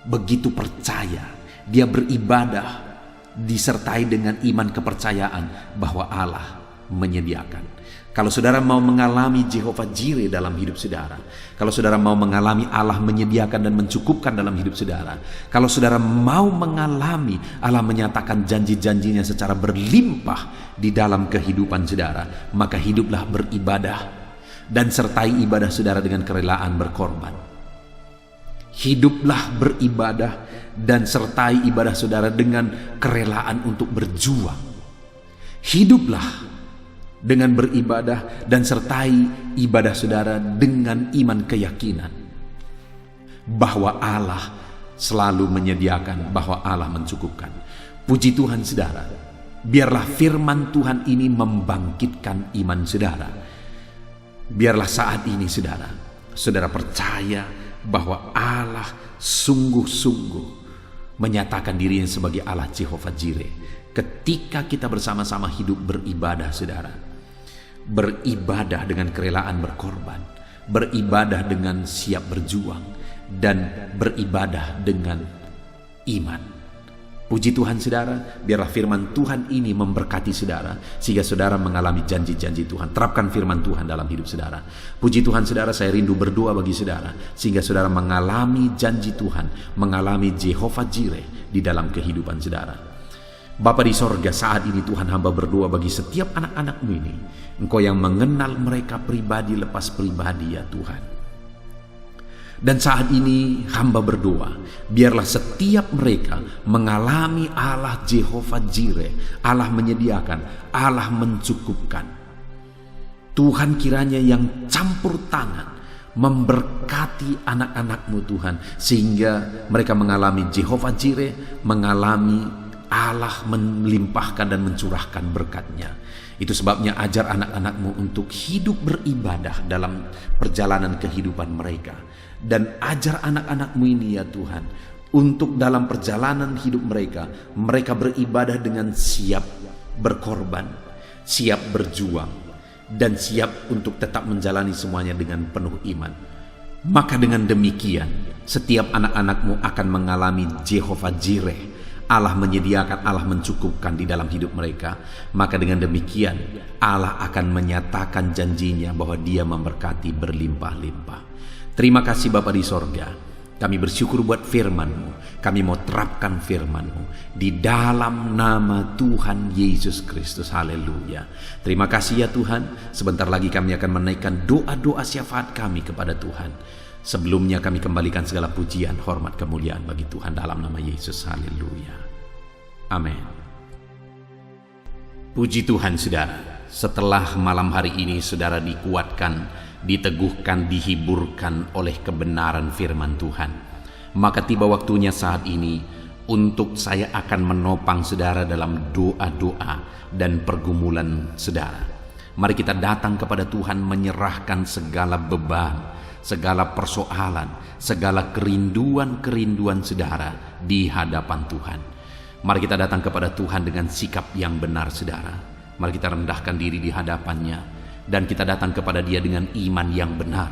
Speaker 1: begitu percaya. Dia beribadah disertai dengan iman kepercayaan bahwa Allah menyediakan. Kalau saudara mau mengalami Jehovah Jireh dalam hidup saudara, kalau saudara mau mengalami Allah menyediakan dan mencukupkan dalam hidup saudara, kalau saudara mau mengalami Allah menyatakan janji-janjinya secara berlimpah di dalam kehidupan saudara, maka hiduplah beribadah dan sertai ibadah saudara dengan kerelaan berkorban. Hiduplah beribadah dan sertai ibadah saudara dengan kerelaan untuk berjuang. Hiduplah dengan beribadah dan sertai ibadah saudara dengan iman keyakinan bahwa Allah selalu menyediakan, bahwa Allah mencukupkan. Puji Tuhan saudara, biarlah firman Tuhan ini membangkitkan iman saudara. Biarlah saat ini saudara percaya bahwa Allah sungguh-sungguh menyatakan dirinya sebagai Allah Jehovah Jireh. Ketika kita bersama-sama hidup beribadah saudara, beribadah dengan kerelaan berkorban, beribadah dengan siap berjuang, dan beribadah dengan iman. Puji Tuhan saudara, biarlah firman Tuhan ini memberkati saudara, sehingga saudara mengalami janji-janji Tuhan. Terapkan firman Tuhan dalam hidup saudara. Puji Tuhan saudara, saya rindu berdoa bagi saudara, sehingga saudara mengalami janji Tuhan, mengalami Jehovah Jireh di dalam kehidupan saudara. Bapa di sorga, saat ini Tuhan hamba berdoa bagi setiap anak-anak-Mu ini. Engkau yang mengenal mereka pribadi lepas pribadi ya Tuhan. Dan saat ini hamba berdoa, biarlah setiap mereka mengalami Allah Jehovah Jireh, Allah menyediakan, Allah mencukupkan. Tuhan kiranya yang campur tangan memberkati anak-anak-Mu Tuhan, sehingga mereka mengalami Jehovah Jireh, mengalami Allah melimpahkan dan mencurahkan berkat-Nya. Itu sebabnya ajar anak-anak-Mu untuk hidup beribadah dalam perjalanan kehidupan mereka. Dan ajar anak-anak-Mu ini ya Tuhan, untuk dalam perjalanan hidup mereka beribadah dengan siap berkorban, siap berjuang, dan siap untuk tetap menjalani semuanya dengan penuh iman. Maka dengan demikian, setiap anak-anak-Mu akan mengalami Jehovah Jireh, Allah menyediakan, Allah mencukupkan di dalam hidup mereka. Maka dengan demikian Allah akan menyatakan janjinya bahwa Dia memberkati berlimpah-limpah. Terima kasih Bapa di sorga, kami bersyukur buat firman-Mu. Kami mau terapkan firman-Mu di dalam nama Tuhan Yesus Kristus. Haleluya. Terima kasih ya Tuhan. Sebentar lagi kami akan menaikkan doa-doa syafaat kami kepada Tuhan. Sebelumnya kami kembalikan segala pujian, hormat, kemuliaan bagi Tuhan dalam nama Yesus. Haleluya. Amin. Puji Tuhan saudara, setelah malam hari ini saudara dikuatkan, diteguhkan, dihiburkan oleh kebenaran firman Tuhan, maka tiba waktunya saat ini untuk saya akan menopang saudara dalam doa-doa dan pergumulan saudara. Mari kita datang kepada Tuhan menyerahkan segala beban, segala persoalan, segala kerinduan-kerinduan saudara di hadapan Tuhan. Mari kita datang kepada Tuhan dengan sikap yang benar saudara. Mari kita rendahkan diri di hadapannya, dan kita datang kepada Dia dengan iman yang benar,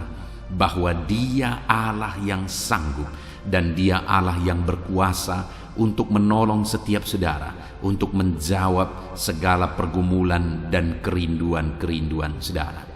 Speaker 1: bahwa Dia Allah yang sanggup, dan Dia Allah yang berkuasa untuk menolong setiap saudara, untuk menjawab segala pergumulan dan kerinduan-kerinduan saudara.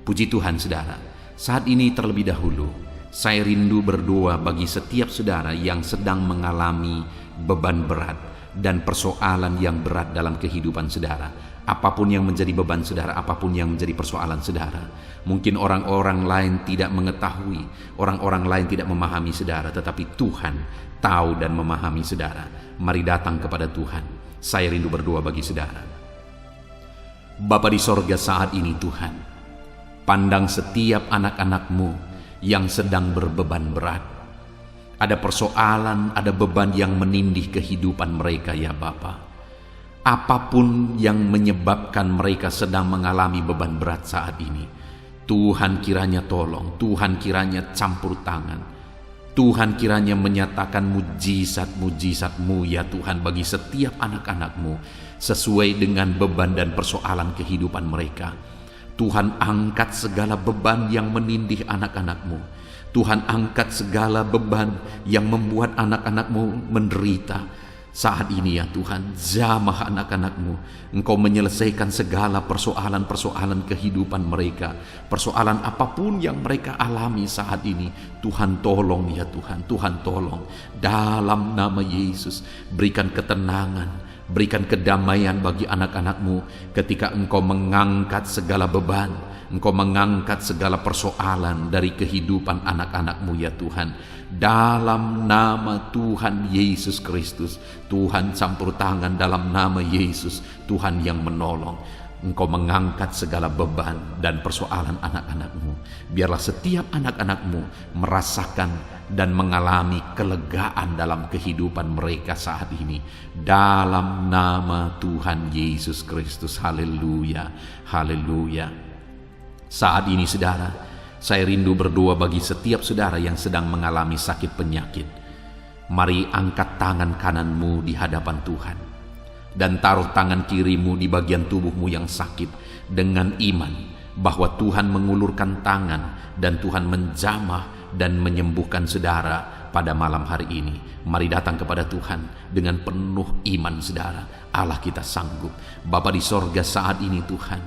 Speaker 1: Puji Tuhan saudara. Saat ini terlebih dahulu, saya rindu berdoa bagi setiap saudara yang sedang mengalami beban berat dan persoalan yang berat dalam kehidupan saudara. Apapun yang menjadi beban saudara, apapun yang menjadi persoalan saudara. Mungkin orang-orang lain tidak mengetahui, orang-orang lain tidak memahami saudara, tetapi Tuhan tahu dan memahami saudara. Mari datang kepada Tuhan. Saya rindu berdoa bagi saudara. Bapa di sorga, saat ini Tuhan, pandang setiap anak-anak-Mu yang sedang berbeban berat. Ada persoalan, ada beban yang menindih kehidupan mereka ya Bapa. Apapun yang menyebabkan mereka sedang mengalami beban berat saat ini, Tuhan kiranya tolong, Tuhan kiranya campur tangan, Tuhan kiranya menyatakan mujizat-mujizat-Mu ya Tuhan bagi setiap anak-anak-Mu sesuai dengan beban dan persoalan kehidupan mereka. Tuhan angkat segala beban yang menindih anak-anak-Mu. Tuhan angkat segala beban yang membuat anak-anak-Mu menderita. Saat ini ya Tuhan, jamah anak-anak-Mu. Engkau menyelesaikan segala persoalan-persoalan kehidupan mereka. Persoalan apapun yang mereka alami saat ini. Tuhan tolong ya Tuhan, Tuhan tolong. Dalam nama Yesus, berikan ketenangan, berikan kedamaian bagi anak-anak-Mu ketika Engkau mengangkat segala beban, Engkau mengangkat segala persoalan dari kehidupan anak-anak-Mu ya Tuhan. Dalam nama Tuhan Yesus Kristus, Tuhan campur tangan dalam nama Yesus, Tuhan yang menolong. Engkau mengangkat segala beban dan persoalan anak-anak-Mu. Biarlah setiap anak-anak-Mu merasakan dan mengalami kelegaan dalam kehidupan mereka saat ini. Dalam nama Tuhan Yesus Kristus, haleluya, haleluya. Saat ini saudara, saya rindu berdoa bagi setiap saudara yang sedang mengalami sakit penyakit. Mari angkat tangan kananmu di hadapan Tuhan dan taruh tangan kirimu di bagian tubuhmu yang sakit dengan iman bahwa Tuhan mengulurkan tangan dan Tuhan menjamah dan menyembuhkan saudara pada malam hari ini. Mari datang kepada Tuhan dengan penuh iman saudara. Allah kita sanggup. Bapa di sorga, saat ini Tuhan,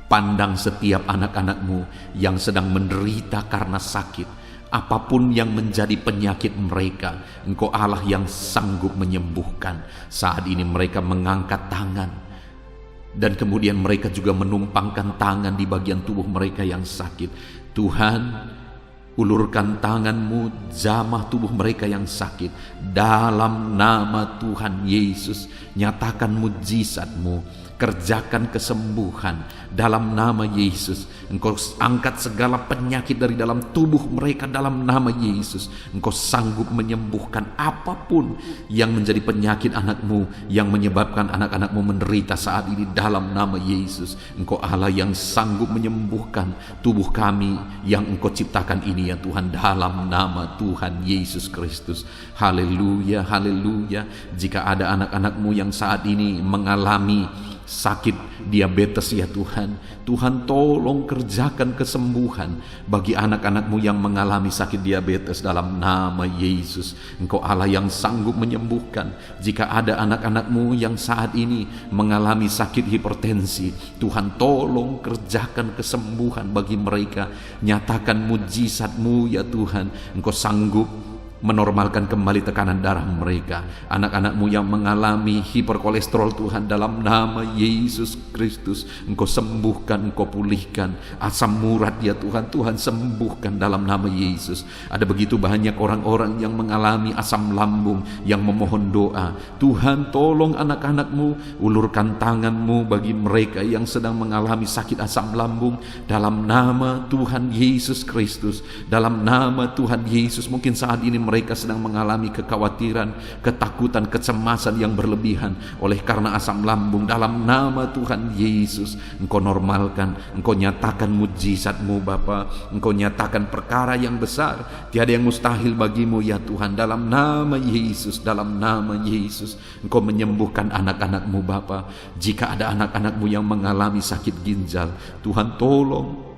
Speaker 1: pandang setiap anak-anak-Mu yang sedang menderita karena sakit. Apapun yang menjadi penyakit mereka, Engkau Allah yang sanggup menyembuhkan. Saat ini mereka mengangkat tangan, dan kemudian mereka juga menumpangkan tangan di bagian tubuh mereka yang sakit. Tuhan, ulurkan tangan-Mu, jamah tubuh mereka yang sakit. Dalam nama Tuhan Yesus, nyatakan mujizat-Mu, kerjakan kesembuhan dalam nama Yesus. Engkau angkat segala penyakit dari dalam tubuh mereka dalam nama Yesus. Engkau sanggup menyembuhkan apapun yang menjadi penyakit anak-Mu, yang menyebabkan anak-anak-Mu menderita saat ini dalam nama Yesus. Engkau Allah yang sanggup menyembuhkan tubuh kami yang Engkau ciptakan ini ya Tuhan, dalam nama Tuhan Yesus Kristus. Haleluya, haleluya. Jika ada anak-anak-Mu yang saat ini mengalami sakit diabetes ya Tuhan, Tuhan tolong kerjakan kesembuhan bagi anak-anak-Mu yang mengalami sakit diabetes dalam nama Yesus. Engkau Allah yang sanggup menyembuhkan. Jika ada anak-anak-Mu yang saat ini mengalami sakit hipertensi, Tuhan tolong kerjakan kesembuhan bagi mereka. Nyatakan mujizat-Mu ya Tuhan. Engkau sanggup menormalkan kembali tekanan darah mereka. Anak-anak-Mu yang mengalami hiperkolesterol Tuhan, dalam nama Yesus Kristus, Engkau sembuhkan, Engkau pulihkan. Asam urat ya Tuhan, Tuhan sembuhkan dalam nama Yesus. Ada begitu banyak orang-orang yang mengalami asam lambung yang memohon doa. Tuhan tolong anak-anak-Mu, ulurkan tangan-Mu bagi mereka yang sedang mengalami sakit asam lambung dalam nama Tuhan Yesus Kristus. Dalam nama Tuhan Yesus, mungkin saat ini mereka sedang mengalami kekhawatiran, ketakutan, kecemasan yang berlebihan oleh karena asam lambung. Dalam nama Tuhan Yesus, Engkau normalkan, Engkau nyatakan mujizat-Mu Bapa. Engkau nyatakan perkara yang besar, tiada yang mustahil bagi-Mu ya Tuhan. Dalam nama Yesus, dalam nama Yesus, Engkau menyembuhkan anak-anak-Mu Bapa. Jika ada anak-anak-Mu yang mengalami sakit ginjal, Tuhan tolong,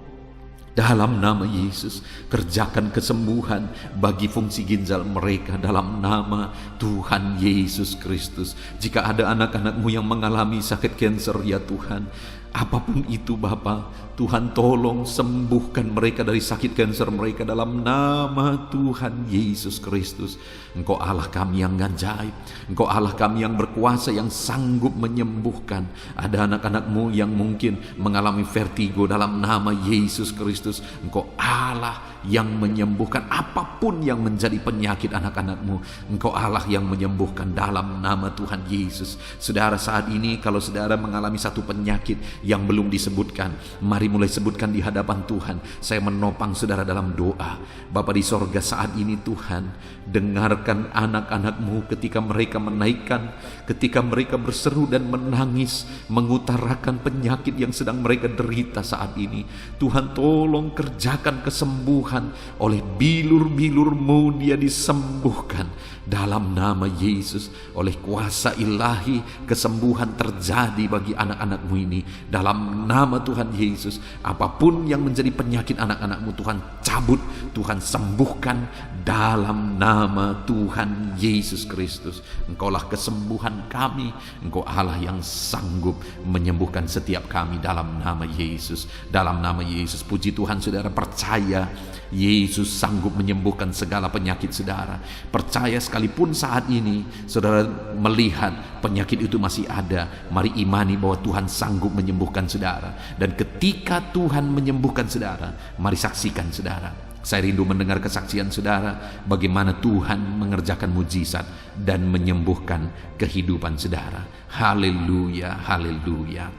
Speaker 1: dalam nama Yesus, kerjakan kesembuhan bagi fungsi ginjal mereka dalam nama Tuhan Yesus Kristus. Jika ada anak-anak-Mu yang mengalami sakit kanker ya Tuhan, apapun itu Bapa, Tuhan tolong sembuhkan mereka dari sakit kanker mereka dalam nama Tuhan Yesus Kristus. Engkau Allah kami yang ajaib, Engkau Allah kami yang berkuasa, yang sanggup menyembuhkan. Ada anak-anak-Mu yang mungkin mengalami vertigo, dalam nama Yesus Kristus, Engkau Allah yang menyembuhkan apapun yang menjadi penyakit anak-anak-Mu. Engkau Allah yang menyembuhkan dalam nama Tuhan Yesus. Saudara, saat ini kalau saudara mengalami satu penyakit yang belum disebutkan, mari mulai sebutkan di hadapan Tuhan. Saya menopang saudara dalam doa. Bapa di sorga, saat ini Tuhan, dengarkan anak-anak-Mu ketika mereka menaikkan, ketika mereka berseru dan menangis, mengutarakan penyakit yang sedang mereka derita saat ini. Tuhan tolong kerjakan kesembuhan. Oleh bilur-bilur-Mu dia disembuhkan. Dalam nama Yesus, oleh kuasa ilahi, kesembuhan terjadi bagi anak-anakmu ini. Dalam nama Tuhan Yesus, apapun yang menjadi penyakit anak-anakmu, Tuhan cabut, Tuhan sembuhkan dalam nama Tuhan Yesus Kristus. Engkaulah kesembuhan kami, Engkau Allah yang sanggup menyembuhkan setiap kami dalam nama Yesus. Dalam nama Yesus, puji Tuhan, saudara percaya Yesus sanggup menyembuhkan segala penyakit saudara. Percaya sekalipun saat ini saudara melihat penyakit itu masih ada, mari imani bahwa Tuhan sanggup menyembuhkan saudara. Dan ketika Tuhan menyembuhkan saudara, mari saksikan saudara. Saya rindu mendengar kesaksian saudara bagaimana Tuhan mengerjakan mujizat dan menyembuhkan kehidupan saudara. Haleluya, haleluya.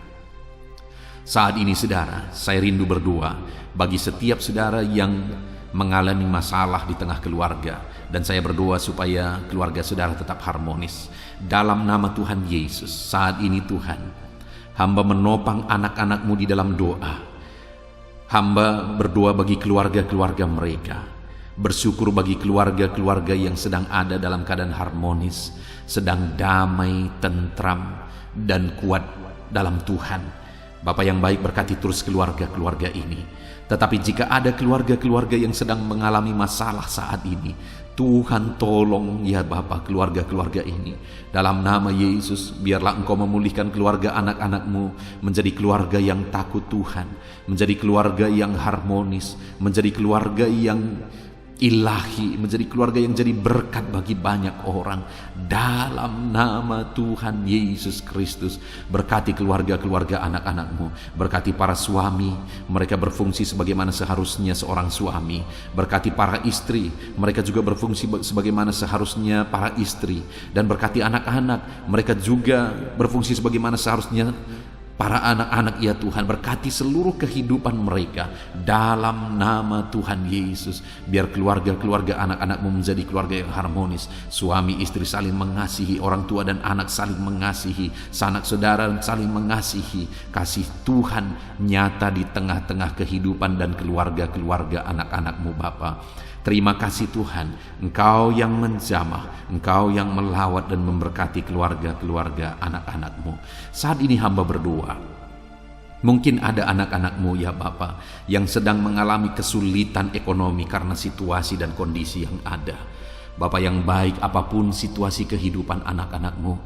Speaker 1: Saat ini saudara, saya rindu berdoa bagi setiap saudara yang mengalami masalah di tengah keluarga, dan saya berdoa supaya keluarga saudara tetap harmonis. Dalam nama Tuhan Yesus, saat ini Tuhan, hamba menopang anak-anakmu di dalam doa. Hamba berdoa bagi keluarga-keluarga mereka, bersyukur bagi keluarga-keluarga yang sedang ada dalam keadaan harmonis, sedang damai, tentram, dan kuat dalam Tuhan. Bapa yang baik, berkati terus keluarga-keluarga ini. Tetapi jika ada keluarga-keluarga yang sedang mengalami masalah saat ini, Tuhan tolong ya Bapa keluarga-keluarga ini. Dalam nama Yesus, biarlah Engkau memulihkan keluarga anak-anakmu menjadi keluarga yang takut Tuhan, menjadi keluarga yang harmonis, menjadi keluarga yang ilahi, menjadi keluarga yang jadi berkat bagi banyak orang. Dalam nama Tuhan Yesus Kristus, berkati keluarga-keluarga anak-anakmu, berkati para suami, mereka berfungsi sebagaimana seharusnya seorang suami, berkati para istri, mereka juga berfungsi sebagaimana seharusnya para istri, dan berkati anak-anak, mereka juga berfungsi sebagaimana seharusnya para anak-anak ya Tuhan. Berkati seluruh kehidupan mereka dalam nama Tuhan Yesus. Biar keluarga-keluarga anak-anakmu menjadi keluarga yang harmonis, suami istri saling mengasihi, orang tua dan anak saling mengasihi, sanak saudara saling mengasihi. Kasih Tuhan nyata di tengah-tengah kehidupan dan keluarga-keluarga anak-anakmu Bapa. Terima kasih Tuhan, Engkau yang menjamah, Engkau yang melawat dan memberkati keluarga-keluarga anak-anakmu. Saat ini hamba berdoa, mungkin ada anak-anakmu ya Bapa yang sedang mengalami kesulitan ekonomi karena situasi dan kondisi yang ada. Bapa yang baik, apapun situasi kehidupan anak-anakmu,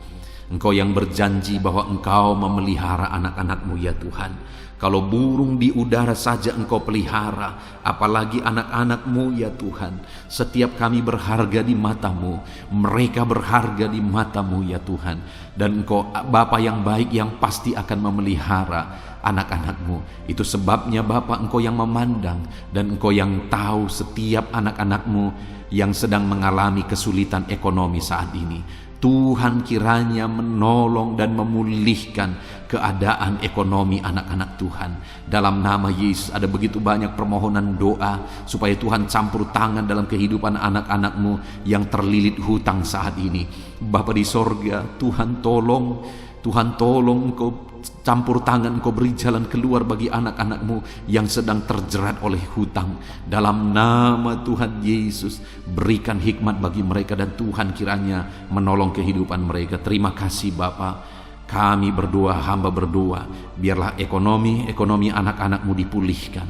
Speaker 1: Engkau yang berjanji bahwa Engkau memelihara anak-anakmu ya Tuhan. Kalau burung di udara saja Engkau pelihara, apalagi anak-anakmu ya Tuhan. Setiap kami berharga di mata-Mu, mereka berharga di mata-Mu ya Tuhan. Dan Engkau Bapa yang baik yang pasti akan memelihara anak-anakmu. Itu sebabnya Bapa, Engkau yang memandang dan Engkau yang tahu setiap anak-anakmu yang sedang mengalami kesulitan ekonomi saat ini. Tuhan kiranya menolong dan memulihkan keadaan ekonomi anak-anak Tuhan. Dalam nama Yesus, ada begitu banyak permohonan doa supaya Tuhan campur tangan dalam kehidupan anak-anakmu yang terlilit hutang saat ini. Bapa di sorga, Tuhan tolong Engkau campur tangan, Engkau beri jalan keluar bagi anak-anakmu yang sedang terjerat oleh hutang. Dalam nama Tuhan Yesus, berikan hikmat bagi mereka dan Tuhan kiranya menolong kehidupan mereka. Terima kasih Bapa. Kami berdoa, hamba berdoa, biarlah ekonomi anak-anakmu dipulihkan.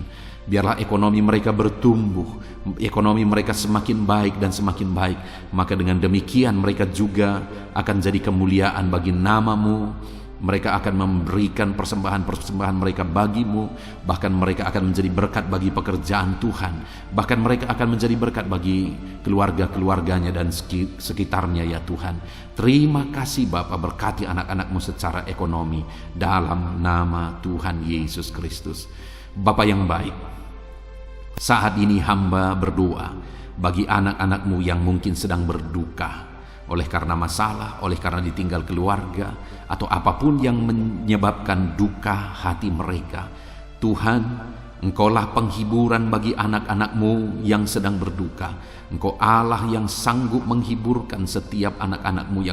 Speaker 1: Biarlah ekonomi mereka bertumbuh, ekonomi mereka semakin baik dan semakin baik. Maka dengan demikian mereka juga akan jadi kemuliaan bagi nama-Mu. Mereka akan memberikan persembahan-persembahan mereka bagi-Mu. Bahkan mereka akan menjadi berkat bagi pekerjaan Tuhan. Bahkan mereka akan menjadi berkat bagi keluarga-keluarganya dan sekitarnya ya Tuhan. Terima kasih Bapa, berkati anak-anak-Mu secara ekonomi dalam nama Tuhan Yesus Kristus. Bapa yang baik, saat ini hamba berdoa bagi anak-anak-Mu yang mungkin sedang berduka oleh karena masalah, oleh karena ditinggal keluarga, atau apapun yang menyebabkan duka hati mereka. Tuhan, Engkaulah penghiburan bagi anak-anak-Mu yang sedang berduka. Engkau Allah yang sanggup menghiburkan setiap anak-anak-Mu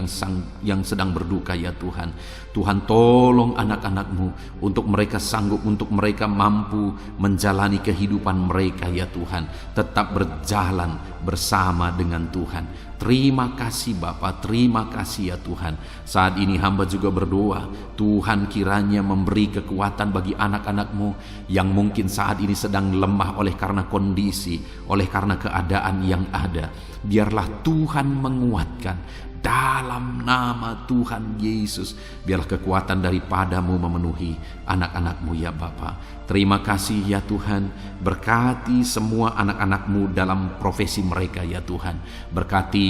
Speaker 1: yang sedang berduka ya Tuhan. Tuhan tolong anak-anak-Mu untuk mereka sanggup, untuk mereka mampu menjalani kehidupan mereka ya Tuhan. Tetap berjalan bersama dengan Tuhan. Terima kasih Bapa, terima kasih ya Tuhan. Saat ini hamba juga berdoa, Tuhan kiranya memberi kekuatan bagi anak-anak-Mu yang mungkin saat ini sedang lemah oleh karena kondisi, oleh karena keadaan yang ada. Biarlah Tuhan menguatkan dalam nama Tuhan Yesus. Biarlah kekuatan daripadamu memenuhi anak-anak-Mu ya Bapa. Terima kasih ya Tuhan. Berkati semua anak-anak-Mu dalam profesi mereka ya Tuhan. Berkati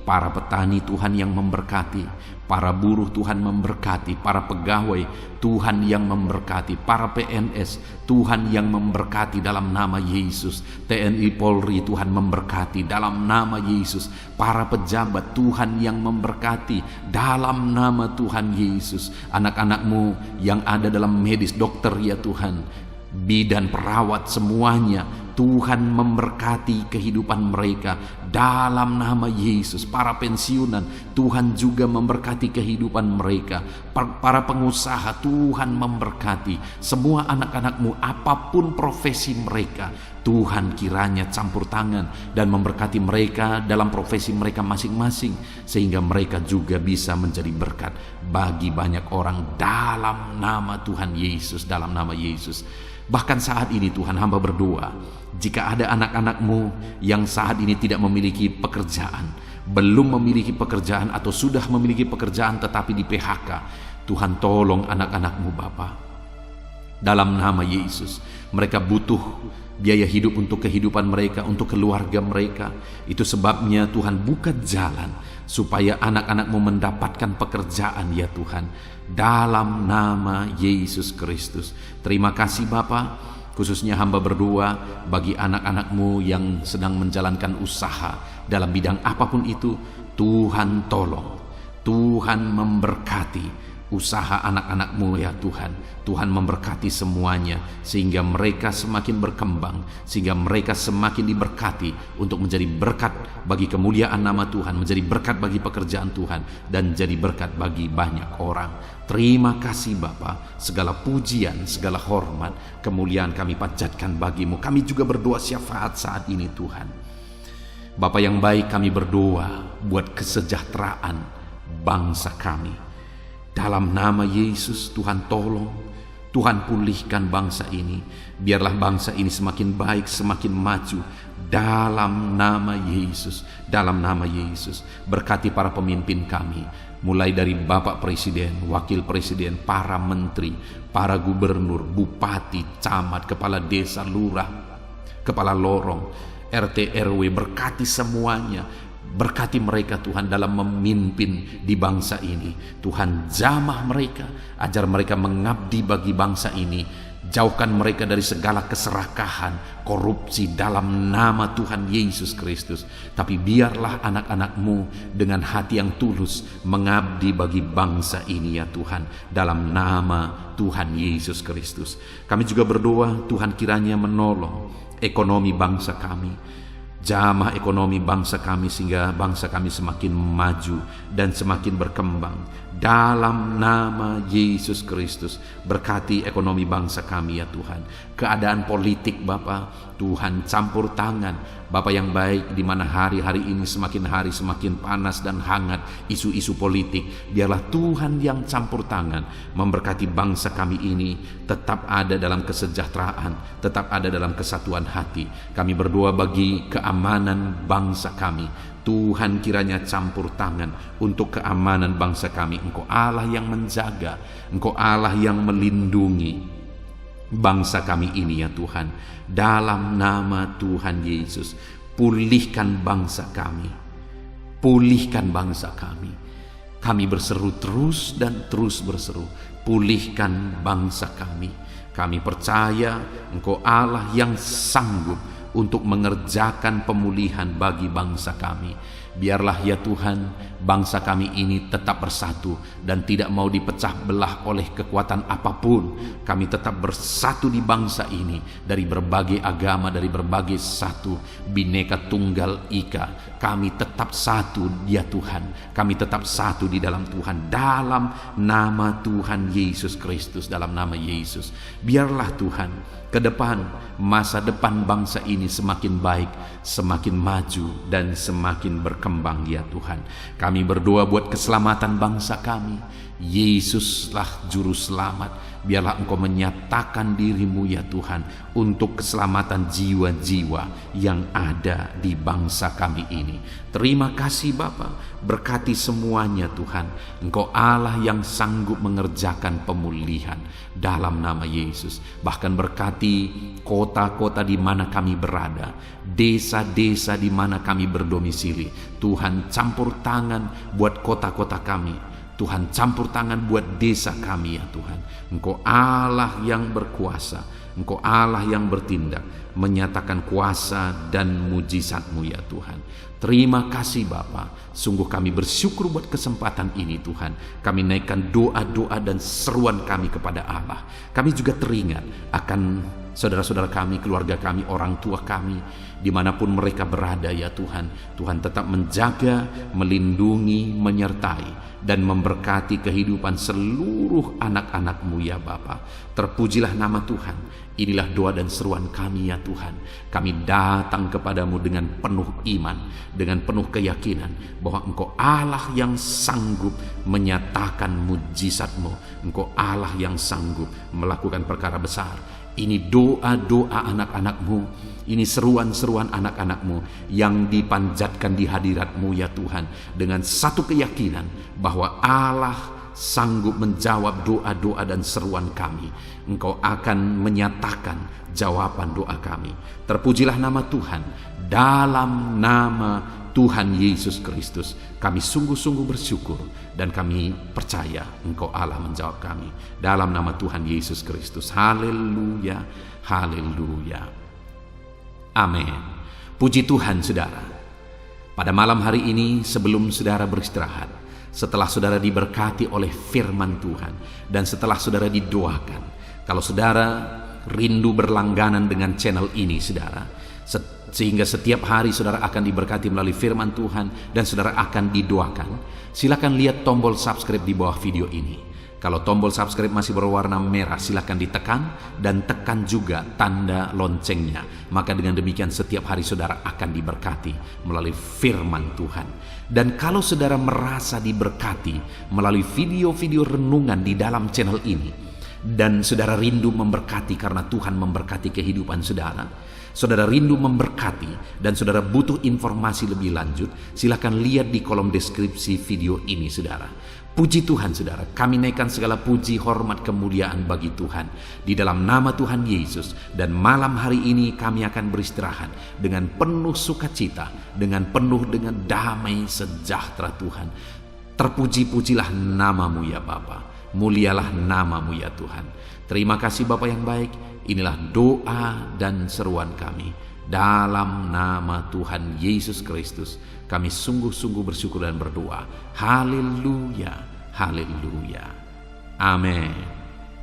Speaker 1: para petani Tuhan yang memberkati, para buruh Tuhan memberkati, para pegawai Tuhan yang memberkati, para PNS Tuhan yang memberkati dalam nama Yesus. TNI Polri Tuhan memberkati dalam nama Yesus. Para pejabat Tuhan yang memberkati dalam nama Tuhan Yesus. Anak-anak-Mu yang ada dalam medis, dokter ya Tuhan, bidan, perawat, semuanya Tuhan memberkati kehidupan mereka dalam nama Yesus. Para pensiunan Tuhan juga memberkati kehidupan mereka. Para pengusaha Tuhan memberkati. Semua anak-anak-Mu apapun profesi mereka, Tuhan kiranya campur tangan dan memberkati mereka dalam profesi mereka masing-masing, sehingga mereka juga bisa menjadi berkat bagi banyak orang dalam nama Tuhan Yesus, dalam nama Yesus. Bahkan saat ini Tuhan, hamba berdoa, jika ada anak-anak-Mu yang saat ini tidak memiliki pekerjaan, belum memiliki pekerjaan atau sudah memiliki pekerjaan tetapi di PHK, Tuhan tolong anak-anak-Mu Bapa. Dalam nama Yesus, mereka butuh biaya hidup untuk kehidupan mereka, untuk keluarga mereka. Itu sebabnya Tuhan buka jalan supaya anak-anak-Mu mendapatkan pekerjaan ya Tuhan, dalam nama Yesus Kristus. Terima kasih Bapa. Khususnya hamba berdoa bagi anak-anak-Mu yang sedang menjalankan usaha dalam bidang apapun itu. Tuhan tolong, Tuhan memberkati usaha anak-anak-Mu ya Tuhan. Tuhan memberkati semuanya sehingga mereka semakin berkembang, sehingga mereka semakin diberkati untuk menjadi berkat bagi kemuliaan nama Tuhan, menjadi berkat bagi pekerjaan Tuhan, dan jadi berkat bagi banyak orang. Terima kasih Bapa. Segala pujian, segala hormat, kemuliaan kami panjatkan bagi-Mu. Kami juga berdoa syafaat saat ini Tuhan. Bapa yang baik, kami berdoa buat kesejahteraan bangsa kami. Dalam nama Yesus, Tuhan tolong, Tuhan pulihkan bangsa ini. Biarlah bangsa ini semakin baik, semakin maju. Dalam nama Yesus, dalam nama Yesus. Berkati para pemimpin kami, mulai dari Bapak Presiden, Wakil Presiden, para menteri, para gubernur, bupati, camat, kepala desa, lurah, kepala lorong, RT RW. Berkati semuanya. Berkati mereka Tuhan dalam memimpin di bangsa ini. Tuhan jamah mereka, ajar mereka mengabdi bagi bangsa ini. Jauhkan mereka dari segala keserakahan, korupsi dalam nama Tuhan Yesus Kristus. Tapi biarlah anak-anak-Mu dengan hati yang tulus mengabdi bagi bangsa ini ya Tuhan, dalam nama Tuhan Yesus Kristus. Kami juga berdoa Tuhan kiranya menolong ekonomi bangsa kami. Jamah ekonomi bangsa kami sehingga bangsa kami semakin maju dan semakin berkembang. Dalam nama Yesus Kristus, berkati ekonomi bangsa kami ya Tuhan. Keadaan politik Bapa, Tuhan campur tangan. Bapa yang baik, di mana hari-hari ini semakin hari semakin panas dan hangat isu-isu politik. Biarlah Tuhan yang campur tangan memberkati bangsa kami ini tetap ada dalam kesejahteraan, tetap ada dalam kesatuan hati. Kami berdoa bagi keamanan bangsa kami. Tuhan kiranya campur tangan untuk keamanan bangsa kami. Engkau Allah yang menjaga, Engkau Allah yang melindungi bangsa kami ini ya Tuhan. Dalam nama Tuhan Yesus, pulihkan bangsa kami, pulihkan bangsa kami. Kami berseru terus dan terus berseru, pulihkan bangsa kami. Kami percaya Engkau Allah yang sanggup untuk mengerjakan pemulihan bagi bangsa kami. Biarlah ya Tuhan, bangsa kami ini tetap bersatu dan tidak mau dipecah belah oleh kekuatan apapun. Kami tetap bersatu di bangsa ini, dari berbagai agama, dari berbagai satu, Bhinneka Tunggal Ika. Kami tetap satu ya Tuhan, kami tetap satu di dalam Tuhan, dalam nama Tuhan Yesus Kristus, dalam nama Yesus. Biarlah Tuhan, ke depan, masa depan bangsa ini semakin baik, semakin maju dan semakin berkembang berkembang ya Tuhan. Kami berdoa buat keselamatan bangsa kami. Yesuslah juru selamat. Biarlah Engkau menyatakan diri-Mu ya Tuhan untuk keselamatan jiwa-jiwa yang ada di bangsa kami ini. Terima kasih Bapa, berkati semuanya Tuhan. Engkau Allah yang sanggup mengerjakan pemulihan dalam nama Yesus. Bahkan berkati kota-kota di mana kami berada, desa-desa di mana kami berdomisili. Tuhan campur tangan buat kota-kota kami. Tuhan campur tangan buat desa kami ya Tuhan. Engkau Allah yang berkuasa, Engkau Allah yang bertindak, menyatakan kuasa dan mujizat-Mu ya Tuhan. Terima kasih Bapa, sungguh kami bersyukur buat kesempatan ini Tuhan. Kami naikkan doa-doa dan seruan kami kepada Allah. Kami juga teringat akan saudara-saudara kami, keluarga kami, orang tua kami, dimanapun mereka berada ya Tuhan. Tuhan tetap menjaga, melindungi, menyertai, dan memberkati kehidupan seluruh anak-anak-Mu ya Bapa. Terpujilah nama Tuhan. Inilah doa dan seruan kami ya Tuhan. Kami datang kepadamu dengan penuh iman, dengan penuh keyakinan bahwa Engkau Allah yang sanggup menyatakan mujizat-Mu. Engkau Allah yang sanggup melakukan perkara besar. Ini doa-doa anak-anak-Mu, ini seruan-seruan anak-anak-Mu yang dipanjatkan di hadirat-Mu ya Tuhan, dengan satu keyakinan bahwa Allah sanggup menjawab doa-doa dan seruan kami. Engkau akan menyatakan jawaban doa kami. Terpujilah nama Tuhan. Dalam nama Tuhan Yesus Kristus kami sungguh-sungguh bersyukur dan kami percaya Engkau Allah menjawab kami. Dalam nama Tuhan Yesus Kristus. Haleluya, haleluya. Amin. Puji Tuhan saudara. Pada malam hari ini sebelum saudara beristirahat, setelah saudara diberkati oleh firman Tuhan, dan setelah saudara didoakan, kalau saudara rindu berlangganan dengan channel ini saudara, sehingga setiap hari saudara akan diberkati melalui firman Tuhan dan saudara akan didoakan, silakan lihat tombol subscribe di bawah video ini. Kalau tombol subscribe masih berwarna merah, silakan ditekan dan tekan juga tanda loncengnya. Maka dengan demikian setiap hari saudara akan diberkati melalui firman Tuhan. Dan kalau saudara merasa diberkati melalui video-video renungan di dalam channel ini, dan saudara rindu memberkati karena Tuhan memberkati kehidupan saudara, saudara rindu memberkati dan saudara butuh informasi lebih lanjut, silakan lihat di kolom deskripsi video ini saudara. Puji Tuhan saudara, kami naikkan segala puji, hormat, kemuliaan bagi Tuhan di dalam nama Tuhan Yesus. Dan malam hari ini kami akan beristirahat dengan penuh sukacita, dengan penuh dengan damai sejahtera Tuhan. Terpuji-pujilah namamu ya Bapa, mulialah namamu ya Tuhan. Terima kasih Bapa yang baik. Inilah doa dan seruan kami dalam nama Tuhan Yesus Kristus. Kami sungguh-sungguh bersyukur dan berdoa. Haleluya, haleluya. Amin.